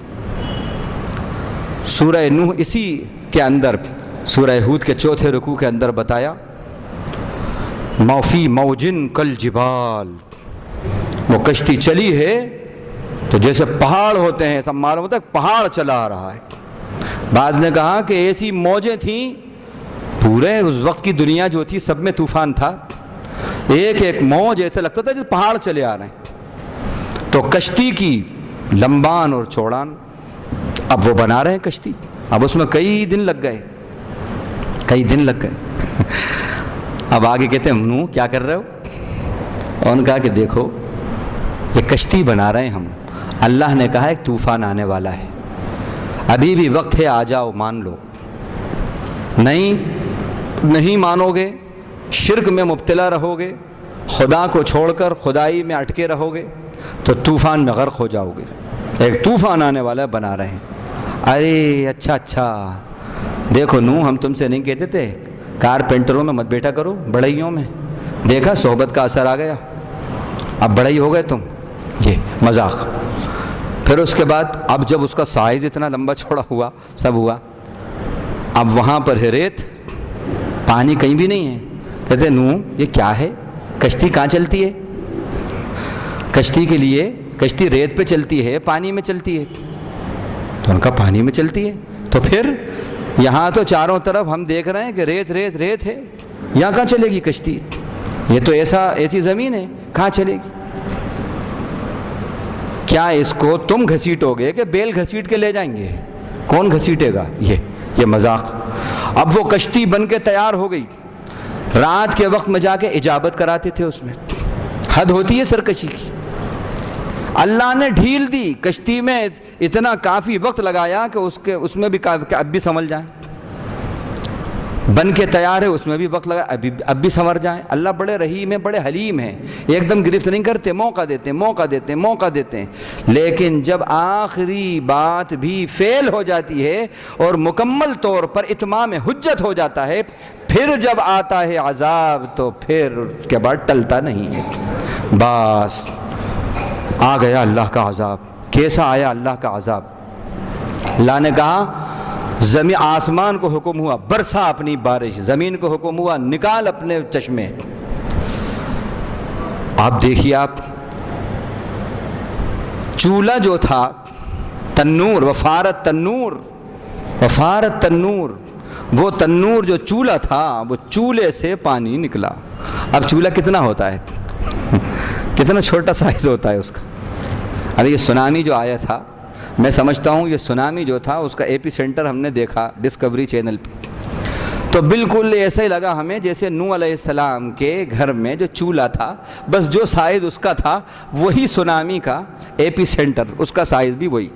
سورہ نوح اسی کے اندر سورہ ہود کے 4 رکوع کے اندر بتایا، موفی موجن کل جبال، وہ کشتی چلی ہے تو جیسے پہاڑ ہوتے ہیں، سب معلوم ہوتا ہے پہاڑ چلا آ رہا ہے۔ بعض نے کہا کہ ایسی موجیں تھیں، پورے اس وقت کی دنیا جو تھی سب میں طوفان تھا، ایک ایک موج ایسے لگتا تھا جیسے پہاڑ چلے آ رہے ہیں۔ تو کشتی کی لمبان اور چوڑان، اب وہ بنا رہے ہیں کشتی، اب اس میں کئی دن لگ گئے۔ اب آگے کہتے ہیں نوح کیا کر رہے ہو؟ اور انہوں نے کہا کہ دیکھو یہ کشتی بنا رہے ہیں ہم، اللہ نے کہا ایک طوفان آنے والا ہے، ابھی بھی وقت ہے، آ جاؤ مان لو۔ نہیں مانو گے، شرک میں مبتلا رہو گے، خدا کو چھوڑ کر خدائی میں اٹکے رہو گے تو طوفان میں غرق ہو جاؤ گے۔ ایک طوفان آنے والا ہے، بنا رہے ہیں۔ ارے اچھا، دیکھو نوح ہم تم سے نہیں کہتے تھے کارپینٹروں میں مت بیٹھا کرو، بڑھئیوں میں، دیکھا صحبت کا اثر آ گیا، اب بڑھئی ہو گئے تم، یہ مذاق۔ پھر اس کے بعد اب جب اس کا سائز اتنا لمبا چوڑا ہوا، سب ہوا، اب وہاں پر ہے ریت، پانی کہیں بھی نہیں ہے۔ کہتے نوح یہ کیا ہے، کشتی کہاں چلتی ہے؟ کشتی کے لیے کشتی ریت پہ چلتی ہے پانی میں چلتی ہے؟ تو ان کا پانی میں چلتی ہے، تو پھر یہاں تو چاروں طرف ہم دیکھ رہے ہیں کہ ریت ریت ریت ہے، یہاں کہاں چلے گی کشتی؟ یہ تو ایسی زمین ہے، کہاں چلے گی؟ کیا اس کو تم گھسیٹو گے کہ بیل گھسیٹ کے لے جائیں گے؟ کون گھسیٹے گا؟ یہ مذاق۔ اب وہ کشتی بن کے تیار ہو گئی، رات کے وقت میں جا کے اجابت کراتے تھے، اس میں حد ہوتی ہے سرکشی کی۔ اللہ نے ڈھیل دی کشتی میں، اتنا کافی وقت لگایا کہ اس میں بھی اب بھی سنبھل جائیں، بن کے تیار ہے، اس میں بھی وقت لگا، اب بھی سنور جائیں۔ اللہ بڑے رحیم ہیں، بڑے حلیم ہیں، ایک دم گرفت نہیں کرتے، موقع دیتے ہیں۔ لیکن جب آخری بات بھی فیل ہو جاتی ہے اور مکمل طور پر اتمام حجت ہو جاتا ہے، پھر جب آتا ہے عذاب تو پھر اس کے بعد ٹلتا نہیں ہے۔ بس آ گیا اللہ کا عذاب۔ کیسا آیا اللہ کا عذاب؟ اللہ نے کہا زمین، آسمان کو حکم ہوا برسا اپنی بارش، زمین کو حکم ہوا نکال اپنے چشمے۔ آپ دیکھیے، آپ چولہا جو تھا، تنور، وفارت تنور، وہ تنور جو چولہا تھا، وہ چولہے سے پانی نکلا۔ اب چولہا کتنا ہوتا ہے، کتنا چھوٹا سائز ہوتا ہے اس کا۔ ابھی یہ سونامی جو آیا تھا، میں سمجھتا ہوں یہ سونامی جو تھا اس کا ایپی سینٹر ہم نے دیکھا ڈسکوری چینل پہ، تو بالکل ایسا ہی لگا ہمیں جیسے نوح علیہ السلام کے گھر میں جو چولہا تھا، بس جو سائز اس کا تھا وہی سونامی کا ایپی سینٹر، اس کا سائز بھی وہی۔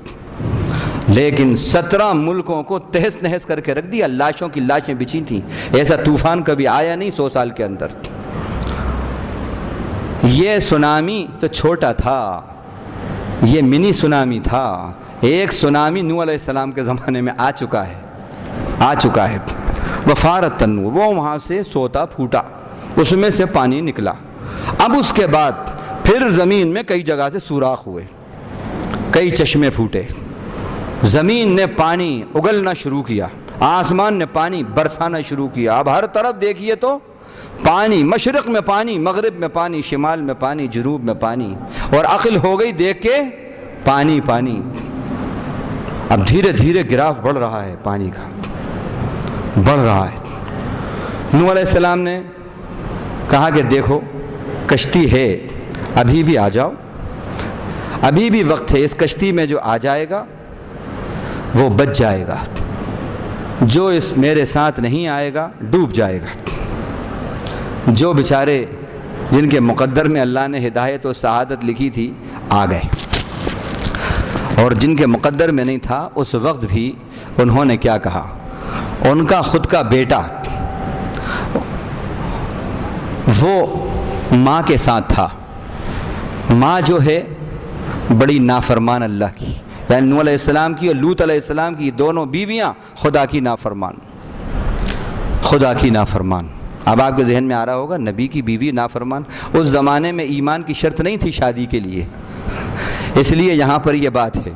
لیکن 17 ملکوں کو تہس نہس کر کے رکھ دیا، لاشوں کی لاشیں بچھی تھیں۔ ایسا طوفان کبھی آیا نہیں 100 سال کے اندر۔ یہ سونامی تو چھوٹا تھا، یہ منی سونامی تھا۔ ایک سونامی نوح علیہ السلام کے زمانے میں آ چکا ہے۔ وفارت تنور، وہ وہاں سے سوتا پھوٹا، اس میں سے پانی نکلا۔ اب اس کے بعد پھر زمین میں کئی جگہ سے سوراخ ہوئے، کئی چشمے پھوٹے، زمین نے پانی اگلنا شروع کیا، آسمان نے پانی برسانا شروع کیا۔ اب ہر طرف دیکھیے تو پانی، مشرق میں پانی، مغرب میں پانی، شمال میں پانی، جنوب میں پانی، اور عقل ہو گئی دیکھ کے پانی۔ اب دھیرے دھیرے گراف بڑھ رہا ہے، پانی کا بڑھ رہا ہے۔ نوح علیہ السلام نے کہا کہ دیکھو کشتی ہے، ابھی بھی آ جاؤ، ابھی بھی وقت ہے، اس کشتی میں جو آ جائے گا وہ بچ جائے گا، جو اس میرے ساتھ نہیں آئے گا ڈوب جائے گا۔ جو بیچارے جن کے مقدر میں اللہ نے ہدایت و سعادت لکھی تھی آ گئے، اور جن کے مقدر میں نہیں تھا اس وقت بھی انہوں نے کیا کہا؟ ان کا خود کا بیٹا وہ ماں کے ساتھ تھا، ماں جو ہے بڑی نافرمان اللہ کی، یعنی نوح علیہ السلام کی اور لوط علیہ السلام کی دونوں بیویاں خدا کی نافرمان۔ اب آپ کے ذہن میں آ رہا ہوگا نبی کی بیوی نافرمان، اس زمانے میں ایمان کی شرط نہیں تھی شادی کے لیے، اس لیے یہاں پر یہ بات ہے۔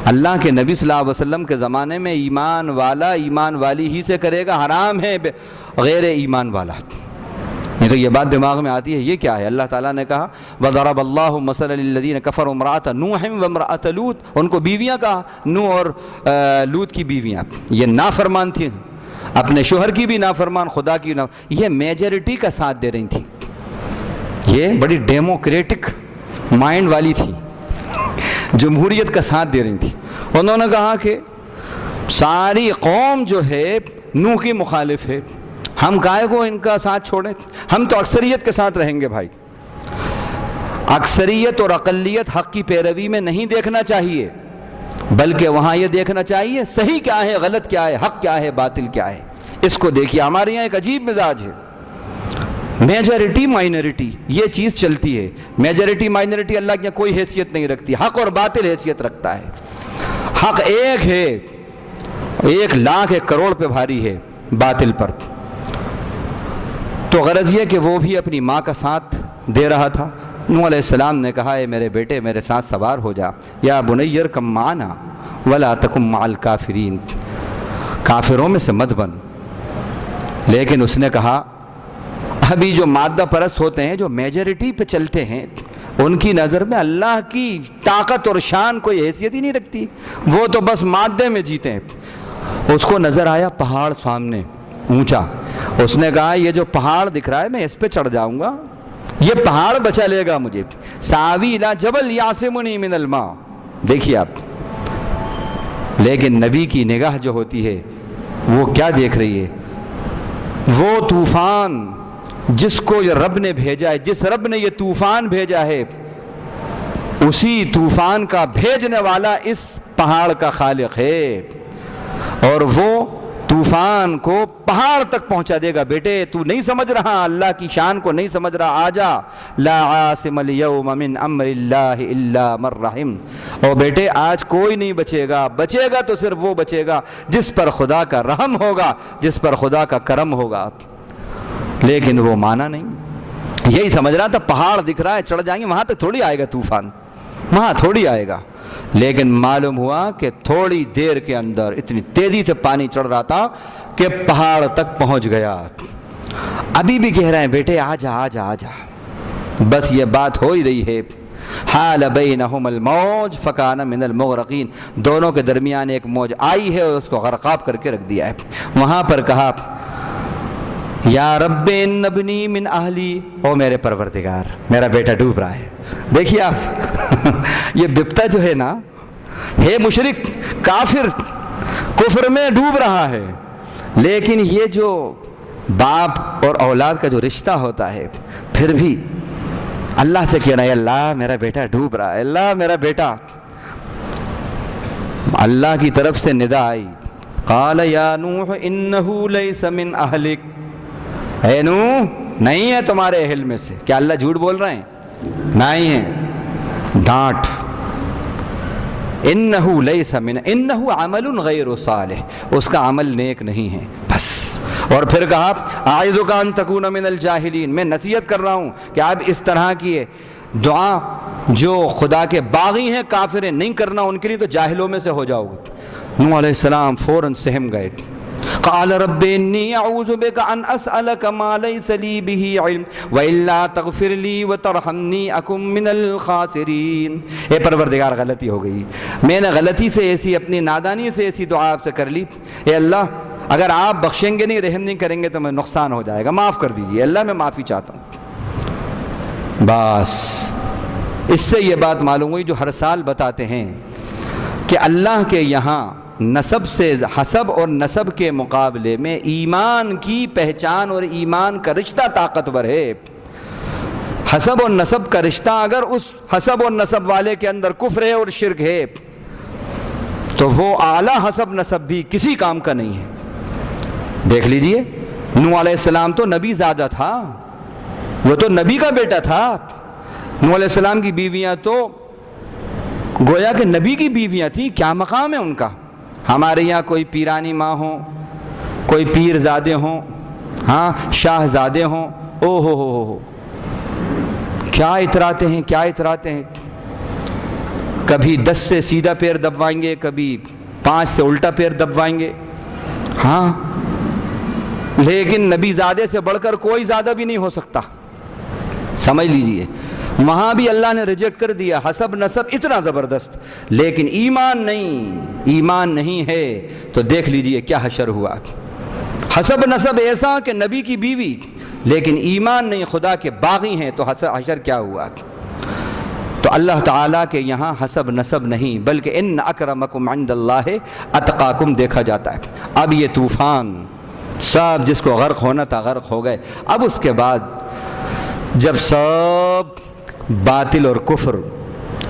اللہ کے نبی صلی اللہ علیہ وسلم کے زمانے میں ایمان والا ایمان والی ہی سے کرے گا، حرام ہے غیر ایمان والا۔ نہیں تو یہ بات دماغ میں آتی ہے، یہ کیا ہے؟ اللہ تعالیٰ نے کہا وَضَرَبَ اللَّهُ مَثَلًا لِّلَّذِينَ كَفَرُوا امْرَأَتَ نُوحٍ وَامْرَأَتَ لُوطٍ، ان کو بیویاں کہا، نوح اور لوط کی بیویاں، یہ نافرمان تھیں، اپنے شوہر کی بھی نافرمان، خدا کی یہ میجورٹی کا ساتھ دے رہی تھی، یہ بڑی ڈیموکریٹک مائنڈ والی تھی، جمہوریت کا ساتھ دے رہی تھی۔ انہوں نے کہا کہ ساری قوم جو ہے نوح کی مخالف ہے، ہم کائے کو ان کا ساتھ چھوڑیں، ہم تو اکثریت کے ساتھ رہیں گے۔ بھائی اکثریت اور اقلیت حق کی پیروی میں نہیں دیکھنا چاہیے، بلکہ وہاں یہ دیکھنا چاہیے صحیح کیا ہے، غلط کیا ہے، حق کیا ہے، باطل کیا ہے، اس کو دیکھیے۔ ہمارے یہاں ایک عجیب مزاج ہے، میجورٹی مائنورٹی یہ چیز چلتی ہے۔ میجورٹی مائنورٹی اللہ کی کوئی حیثیت نہیں رکھتی، حق اور باطل حیثیت رکھتا ہے۔ حق ایک ہے، 1,00,000 1 کروڑ پہ بھاری ہے باطل پر۔ تو غرض یہ کہ وہ بھی اپنی ماں کا ساتھ دے رہا تھا، نوح علیہ السلام نے کہا اے میرے بیٹے میرے ساتھ سوار ہو جا، یا بنی ارکب معنا ولا تکن مع الکافرین، کافروں میں سے مت بن۔ لیکن اس نے کہا ابھی جو مادہ پرست ہوتے ہیں، جو میجورٹی پہ چلتے ہیں، ان کی نظر میں اللہ کی طاقت اور شان کوئی حیثیت ہی نہیں رکھتی، وہ تو بس مادے میں جیتے ہیں۔ اس کو نظر آیا پہاڑ سامنے اونچا، اس نے کہا یہ جو پہاڑ دکھ رہا ہے میں اس پہ چڑھ جاؤں گا، یہ پہاڑ بچا لے گا مجھے، ساوی الی جبل یعصمنی من الماء۔ دیکھیے آپ، لیکن نبی کی نگاہ جو ہوتی ہے وہ کیا دیکھ رہی ہے؟ وہ طوفان جس کو یہ رب نے بھیجا ہے، جس رب نے یہ طوفان بھیجا ہے، اسی طوفان کا بھیجنے والا اس پہاڑ کا خالق ہے، اور وہ طوفان کو پہاڑ تک پہنچا دے گا۔ بیٹے تو نہیں سمجھ رہا، اللہ کی شان کو نہیں سمجھ رہا، آجا، لا عاصم اليوم من امر اللہ الا من رحم۔ اور بیٹے آج کوئی نہیں بچے گا، بچے گا تو صرف وہ بچے گا جس پر خدا کا رحم ہوگا، جس پر خدا کا کرم ہوگا۔ لیکن وہ مانا نہیں، یہی سمجھ رہا تھا پہاڑ دکھ رہا ہے چڑھ جائیں گے، وہاں تک تھوڑی آئے گا طوفان، وہاں تھوڑی آئے گا۔ لیکن معلوم ہوا کہ تھوڑی دیر کے اندر اتنی تیزی سے پانی چڑھ رہا تھا کہ پہاڑ تک پہنچ گیا۔ ابھی بھی کہہ رہے ہیں بیٹے آجا آجا آجا، بس یہ بات ہو ہی رہی ہے۔ حال بینہم الموج فکان من المغرقین، دونوں کے درمیان ایک موج آئی ہے اور اس کو غرقاب کر کے رکھ دیا ہے۔ وہاں پر کہا یا رب ان ابنی من اہلی، او میرے پروردگار میرا بیٹا ڈوب رہا ہے۔ دیکھیے آپ یہ بپتا جو ہے نا، ہے مشرک کافر کفر میں ڈوب رہا ہے، لیکن یہ جو باپ اور اولاد کا جو رشتہ ہوتا ہے، پھر بھی اللہ سے کہنا ہے اللہ میرا بیٹا ڈوب رہا ہے، اللہ میرا بیٹا۔ اللہ کی طرف سے ندا آئی، قال یا نوح انہ لیس من اہلک، اے نوح نہیں ہے تمہارے اہل میں سے۔ کیا اللہ جھوٹ بول رہے ہیں؟ نہیں ہے، ڈانٹ۔ انہو لیس من، انہو عمل غیر صالح، اس کا عمل نیک نہیں ہے، بس۔ اور پھر کہا اعوذک ان تکون من الجاہلین، میں نصیحت کر رہا ہوں کہ آپ اس طرح کی دعا جو خدا کے باغی ہیں کافر ہیں نہیں کرنا، ان کے لیے تو جاہلوں میں سے ہو جاؤ گے۔ نوح علیہ السلام فوراً سہم گئے، قال رب انی اعوذ بک ان اسألک ما لیس لی بہ علم والا تغفر لی وترحمنی اکن من الخاسرین۔ اے پروردگار غلطی ہو گئی، میں نے غلطی سے ایسی اپنی نادانی سے ایسی دعا آپ سے کر لی، اے اللہ اگر آپ بخشیں گے نہیں، رحم نہیں کریں گے تو میں نقصان ہو جائے گا، معاف کر دیجئے اللہ، میں معافی چاہتا ہوں۔ بس اس سے یہ بات معلوم ہوئی جو ہر سال بتاتے ہیں کہ اللہ کے یہاں نسب سے، حسب اور نسب کے مقابلے میں ایمان کی پہچان اور ایمان کا رشتہ طاقتور ہے۔ حسب اور نسب کا رشتہ اگر اس حسب اور نسب والے کے اندر کفر ہے اور شرک ہے تو وہ اعلیٰ حسب نسب بھی کسی کام کا نہیں ہے۔ دیکھ لیجئے نوح علیہ السلام تو نبی زادہ تھا، وہ تو نبی کا بیٹا تھا۔ نوح علیہ السلام کی بیویاں تو گویا کہ نبی کی بیویاں تھیں، کیا مقام ہے ان کا۔ ہمارے یہاں کوئی پیرانی ماں ہوں، کوئی پیر زادے ہوں، ہاں شاہ زادے ہوں، او ہو کیا اتراتے ہیں، کیا اتراتے ہیں۔ کبھی 10 سے سیدھا پیر دبوائیں گے، کبھی 5 سے الٹا پیر دبوائیں گے، ہاں لیکن نبی زادے سے بڑھ کر کوئی زادہ بھی نہیں ہو سکتا، سمجھ لیجئے۔ وہاں بھی اللہ نے ریجیکٹ کر دیا، حسب نسب اتنا زبردست، لیکن ایمان نہیں ہے تو دیکھ لیجئے کیا حشر ہوا۔ حسب نسب ایسا کہ نبی کی بیوی، لیکن ایمان نہیں، خدا کے باغی ہیں، تو حشر کیا ہوا۔ تو اللہ تعالیٰ کے یہاں حسب نسب نہیں بلکہ ان اکرمکم عند اللہ اتقاکم دیکھا جاتا ہے۔ اب یہ طوفان سب جس کو غرق ہونا تھا غرق ہو گئے۔ اب اس کے بعد جب سب باطل اور کفر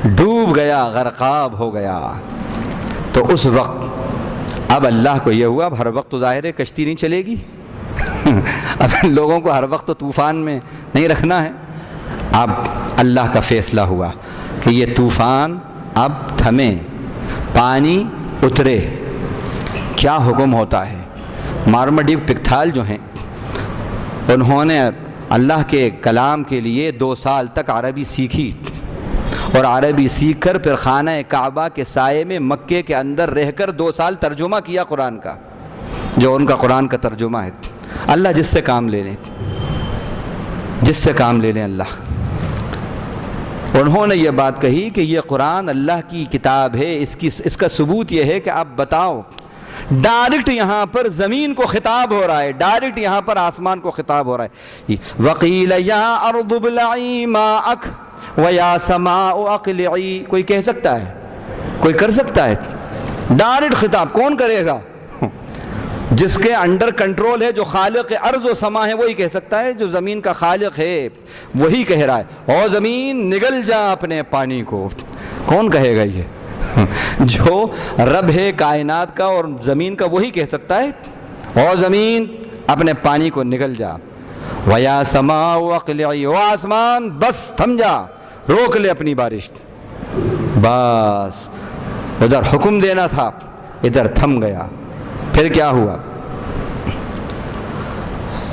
ڈوب گیا، غرقاب ہو گیا، تو اس وقت اب اللہ کو یہ ہوا اب ہر وقت تو ظاہر ہے کشتی نہیں چلے گی اب لوگوں کو ہر وقت تو طوفان میں نہیں رکھنا ہے۔ اب اللہ کا فیصلہ ہوا کہ یہ طوفان اب تھمے، پانی اترے۔ کیا حکم ہوتا ہے؟ مارمڈی پکتھال جو ہیں انہوں نے اللہ کے کلام کے لیے 2 سال تک عربی سیکھی، اور عربی سیکھ کر پھر خانہ کعبہ کے سائے میں مکے کے اندر رہ کر 2 سال ترجمہ کیا قرآن کا، جو ان کا قرآن کا ترجمہ ہے۔ اللہ جس سے کام لے لیں، جس سے کام لے لیں اللہ۔ انہوں نے یہ بات کہی کہ یہ قرآن اللہ کی کتاب ہے، اس کا ثبوت یہ ہے کہ آپ بتاؤ، ڈائریکٹ یہاں پر زمین کو خطاب ہو رہا ہے، ڈائریکٹ یہاں پر آسمان کو خطاب ہو رہا ہے۔ وَقِيلَ يَا أَرْضُ ابْلَعِي مَاءَكَ وَيَا سَمَاءُ أَقْلِعِي، کوئی کہہ سکتا ہے؟ کوئی کر سکتا ہے؟ ڈائریکٹ خطاب کون کرے گا؟ جس کے انڈر کنٹرول ہے، جو خالق ارض و سما ہے وہی کہہ سکتا ہے، جو زمین کا خالق ہے وہی کہہ رہا ہے، او زمین نگل جا اپنے پانی کو۔ کون کہے گا یہ؟ جو رب ہے کائنات کا اور زمین کا وہی کہہ سکتا ہے، او زمین اپنے پانی کو نگل جا، وَيَا سَمَاءُ أَقْلِعِي، او آسمان بس تھم جا، روک لے اپنی بارش۔ بس ادھر حکم دینا تھا، ادھر تھم گیا۔ پھر کیا ہوا؟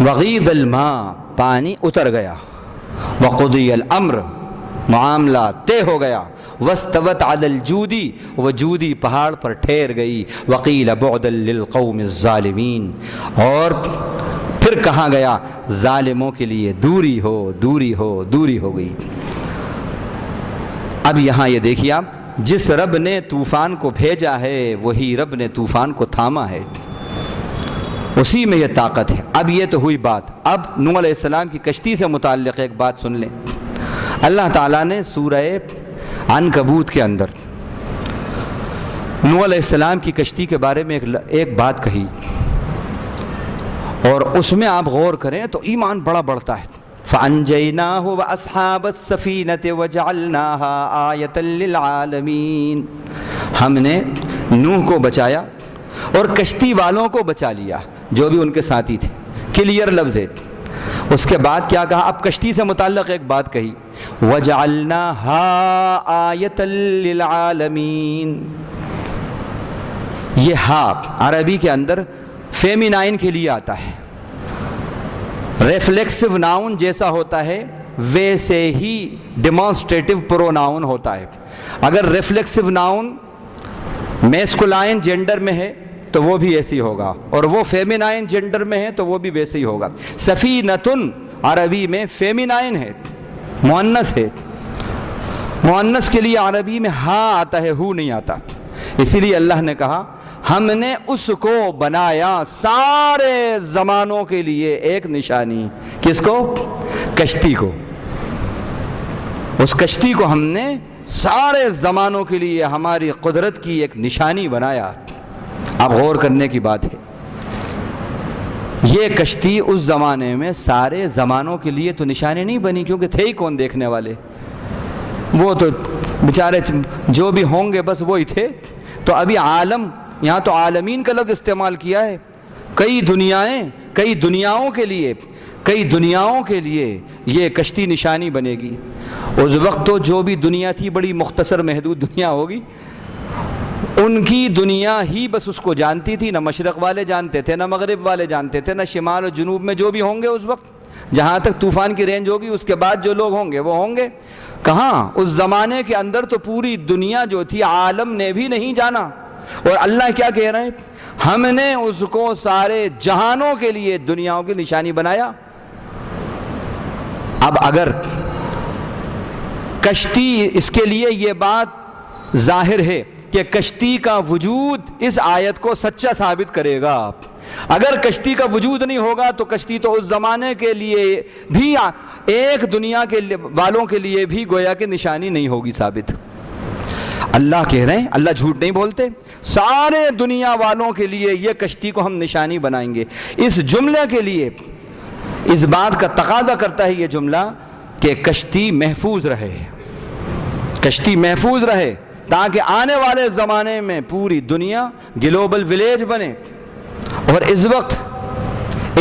وغیض الماء، پانی اتر گیا، وقضی الامر، معاملہ طے ہو گیا، واستوت علی الجودی، وہ جودی پہاڑ پر ٹھہر گئی، وقیل بعدا للقوم الظالمین، اور پھر کہا گیا ظالموں کے لیے دوری ہو، دوری ہو، دوری ہو گئی۔ اب یہاں یہ دیکھیے آپ، جس رب نے طوفان کو بھیجا ہے وہی رب نے طوفان کو تھاما ہے، اسی میں یہ طاقت ہے۔ اب یہ تو ہوئی بات، اب نوح علیہ السلام کی کشتی سے متعلق ایک بات سن لیں۔ اللہ تعالیٰ نے سورہ عنکبوت کے اندر نوح علیہ السلام کی کشتی کے بارے میں ایک بات کہی، اور اس میں آپ غور کریں تو ایمان بڑا بڑھتا ہے۔ فَأَنْجَيْنَاهُ وَأَصْحَابَ السَّفِينَةِ وَجَعَلْنَاهَا آيَةً لِلْعَالَمِينَ، ہم نے نوح کو بچایا اور کشتی والوں کو بچا لیا جو بھی ان کے ساتھی تھے، کلیئر لفظ ہے۔ اس کے بعد کیا کہا؟ اب کشتی سے متعلق ایک بات کہی، وَجَعَلْنَاهَا آيَةً لِلْعَالَمِينَ، یہ ہا عربی کے اندر فیمینائن کے لیے آتا ہے، ریفلیکسو ناؤن جیسا ہوتا ہے ویسے ہی ڈیمانسٹریٹو پروناؤن ہوتا ہے۔ اگر ریفلیکسو ناؤن میسکولائن جینڈر میں ہے تو وہ بھی ایسی ہوگا، اور وہ فیمینائن جینڈر میں ہے تو وہ بھی ویسے ہی ہوگا۔ سفینتن عربی میں فیمینائن ہے، مؤنث ہے، مؤنث کے لیے عربی میں ہا آتا ہے، ہو نہیں آتا۔ اسی لیے اللہ نے کہا ہم نے اس کو بنایا سارے زمانوں کے لیے ایک نشانی۔ کس کو؟ کشتی کو۔ اس کشتی کو ہم نے سارے زمانوں کے لیے ہماری قدرت کی ایک نشانی بنایا۔ اب غور کرنے کی بات ہے، یہ کشتی اس زمانے میں سارے زمانوں کے لیے تو نشانی نہیں بنی، کیونکہ تھے ہی کون دیکھنے والے، وہ تو بیچارے جو بھی ہوں گے بس وہی تھے۔ تو ابھی عالم، یہاں تو عالمین کا لفظ استعمال کیا ہے، کئی دنیاؤں کے لیے یہ کشتی نشانی بنے گی۔ اس وقت تو جو بھی دنیا تھی بڑی مختصر محدود دنیا ہوگی، ان کی دنیا ہی بس اس کو جانتی تھی، نہ مشرق والے جانتے تھے، نہ مغرب والے جانتے تھے، نہ شمال و جنوب میں جو بھی ہوں گے اس وقت، جہاں تک طوفان کی رینج ہوگی اس کے بعد جو لوگ ہوں گے وہ ہوں گے کہاں؟ اس زمانے کے اندر تو پوری دنیا جو تھی عالم نے بھی نہیں جانا، اور اللہ کیا کہہ رہے ہیں؟ ہم نے اس کو سارے جہانوں کے لیے دنیاؤں کی نشانی بنایا۔ اب اگر کشتی، اس کے لیے یہ بات ظاہر ہے کہ کشتی کا وجود اس آیت کو سچا ثابت کرے گا۔ اگر کشتی کا وجود نہیں ہوگا تو کشتی تو اس زمانے کے لیے بھی، ایک دنیا کے والوں کے لیے بھی گویا کہ نشانی نہیں ہوگی ثابت۔ اللہ کہہ رہے ہیں، اللہ جھوٹ نہیں بولتے، سارے دنیا والوں کے لیے یہ کشتی کو ہم نشانی بنائیں گے۔ اس جملے کے لیے اس بات کا تقاضا کرتا ہے یہ جملہ کہ کشتی محفوظ رہے، کشتی محفوظ رہے، تاکہ آنے والے زمانے میں پوری دنیا گلوبل ولیج بنے، اور اس وقت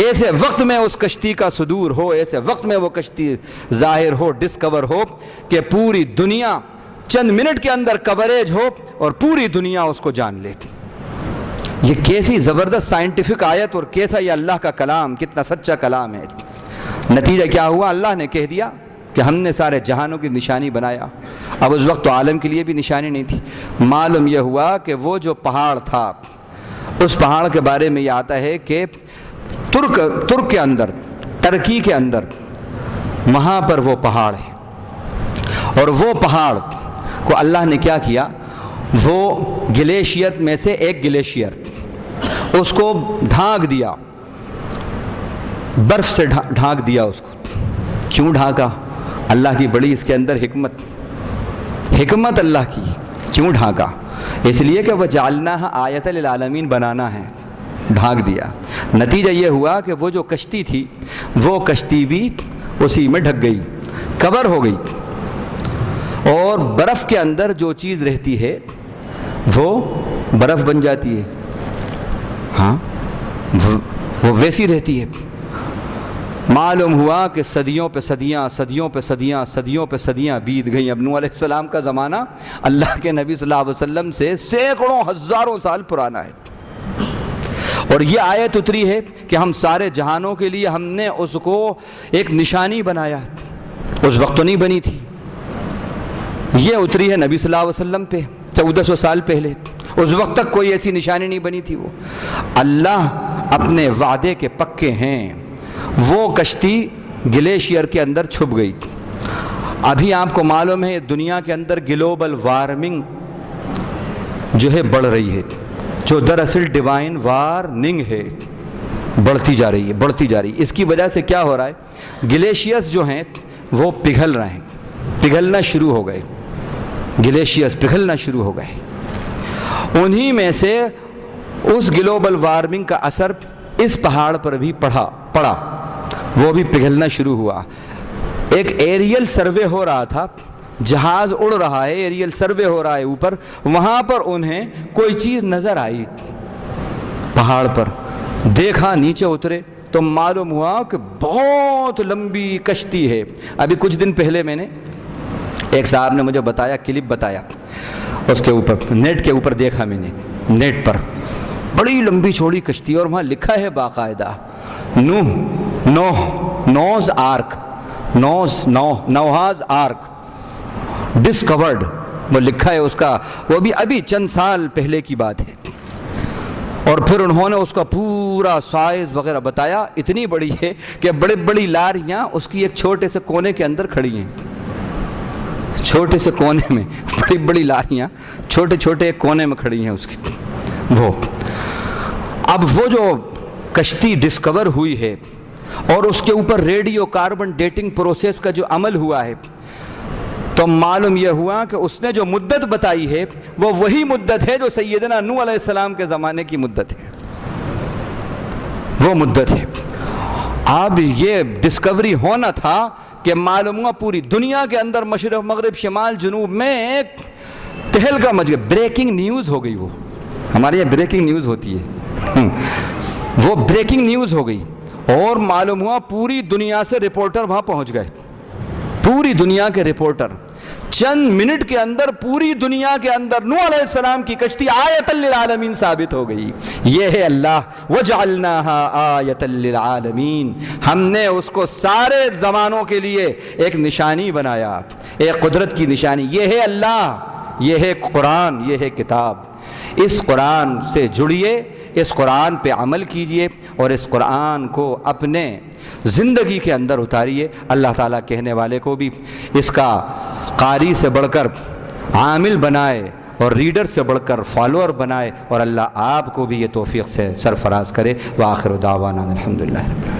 ایسے وقت میں اس کشتی کا صدور ہو، ایسے وقت میں وہ کشتی ظاہر ہو، ڈسکور ہو، کہ پوری دنیا چند منٹ کے اندر کوریج ہو اور پوری دنیا اس کو جان لے۔ یہ کیسی زبردست سائنٹیفک آیت، اور کیسا یہ اللہ کا کلام، کتنا سچا کلام ہے۔ نتیجہ کیا ہوا؟ اللہ نے کہہ دیا کہ ہم نے سارے جہانوں کی نشانی بنایا۔ اب اس وقت تو عالم کے لیے بھی نشانی نہیں تھی۔ معلوم یہ ہوا کہ وہ جو پہاڑ تھا، اس پہاڑ کے بارے میں یہ آتا ہے کہ ترک کے اندر، ترکی کے اندر، وہاں پر وہ پہاڑ ہے، اور وہ پہاڑ کو اللہ نے کیا کیا، وہ گلیشیئر میں سے ایک گلیشیئر، اس کو ڈھانک دیا، برف سے ڈھانک دیا اس کو۔ کیوں ڈھانکا؟ اللہ کی بڑی اس کے اندر حکمت اللہ کی۔ کیوں ڈھانکا؟ اس لیے کہ وَجَعَلْنَاهَا آیَةً لِلْعَالَمِينَ بنانا ہے، ڈھانک دیا۔ نتیجہ یہ ہوا کہ وہ جو کشتی تھی، وہ کشتی بھی اسی میں ڈھک گئی، کور ہو گئی، اور برف کے اندر جو چیز رہتی ہے وہ برف بن جاتی ہے، ہاں وہ ویسی رہتی ہے۔ معلوم ہوا کہ صدیوں پہ صدیاں بیت گئیں۔ اب نوح علیہ السلام کا زمانہ اللہ کے نبی صلی اللہ علیہ وسلم سے سینکڑوں ہزاروں سال پرانا ہے، اور یہ آیت اتری ہے کہ ہم سارے جہانوں کے لیے ہم نے اس کو ایک نشانی بنایا۔ اس وقت تو نہیں بنی تھی، یہ اتری ہے نبی صلی اللہ علیہ وسلم پہ 1400 سال پہلے۔ اس وقت تک کوئی ایسی نشانی نہیں بنی تھی۔ وہ اللہ اپنے وعدے کے پکے ہیں۔ وہ کشتی گلیشیئر کے اندر چھپ گئی۔ ابھی آپ کو معلوم ہے دنیا کے اندر گلوبل وارمنگ جو ہے بڑھ رہی ہے، جو دراصل ڈیوائن وارننگ ہے، بڑھتی جا رہی ہے۔ اس کی وجہ سے کیا ہو رہا ہے؟ گلیشیئرز جو ہیں وہ پگھل رہے ہیں، پگھلنا شروع ہو گئے، گلیشیئرز پگھلنا شروع ہو گئے۔ انہی میں سے اس گلوبل وارمنگ کا اثر اس پہاڑ پر بھی پڑا، وہ بھی پگھلنا شروع ہوا۔ ایک ایریل سروے ہو رہا تھا، جہاز اڑ رہا ہے، ایریل سروے ہو رہا ہے اوپر، وہاں پر انہیں کوئی چیز نظر آئی پہاڑ پر، دیکھا، نیچے اترے تو معلوم ہوا کہ بہت لمبی کشتی ہے۔ ابھی کچھ دن پہلے میں نے ایک صاحب نے مجھے بتایا، کلپ بتایا، اس کے اوپر نیٹ کے اوپر دیکھا میں نے، نیٹ پر بڑی لمبی چوڑی کشتی، اور وہاں لکھا ہے باقاعدہ نوز آرک ڈسکورڈ، وہ لکھا ہے اس کا، وہ بھی ابھی چند سال پہلے کی بات ہے۔ اور پھر انہوں نے اس کا پورا سائز وغیرہ بتایا، اتنی بڑی ہے کہ بڑی بڑی لاریاں اس کی ایک چھوٹے سے کونے کے اندر کھڑی ہیں، چھوٹے سے کونے میں بڑی بڑی لاریاں چھوٹے ایک کونے میں کھڑی ہیں اس کی۔ وہ اب وہ جو کشتی ڈسکور ہوئی ہے اور اس کے اوپر ریڈیو کاربن ڈیٹنگ پروسیس کا جو عمل ہوا ہے، تو معلوم یہ ہوا کہ اس نے جو مدت بتائی ہے وہ وہی مدت ہے جو سیدنا نوح علیہ السلام کے زمانے کی مدت ہے، وہ مدت ہے۔ اب یہ ڈسکوری ہونا تھا کہ معلوم ہوا پوری دنیا کے اندر، مشرق مغرب شمال جنوب میں ایک تہلکہ مچ گئی، بریکنگ نیوز ہو گئی۔ وہ ہمارے یہاں بریکنگ نیوز ہوتی ہے، وہ بریکنگ نیوز ہو گئی، اور معلوم ہوا پوری دنیا سے رپورٹر وہاں پہنچ گئے، پوری دنیا کے رپورٹر۔ چند منٹ کے اندر پوری دنیا کے اندر نوح علیہ السلام کی کشتی آیۃ للعالمین ثابت ہو گئی۔ یہ ہے اللہ، وَجَعَلْنَاهَا آیَةً لِلْعَالَمِينَ، ہم نے اس کو سارے زمانوں کے لیے ایک نشانی بنایا، ایک قدرت کی نشانی۔ یہ ہے اللہ، یہ ہے قرآن، یہ ہے کتاب۔ اس قرآن سے جڑیے، اس قرآن پہ عمل کیجئے، اور اس قرآن کو اپنے زندگی کے اندر اتاریے۔ اللہ تعالیٰ کہنے والے کو بھی اس کا قاری سے بڑھ کر عامل بنائے، اور ریڈر سے بڑھ کر فالوور بنائے، اور اللہ آپ کو بھی یہ توفیق سے سرفراز کرے۔ وآخر دعوانا الحمدللہ رب العالمین۔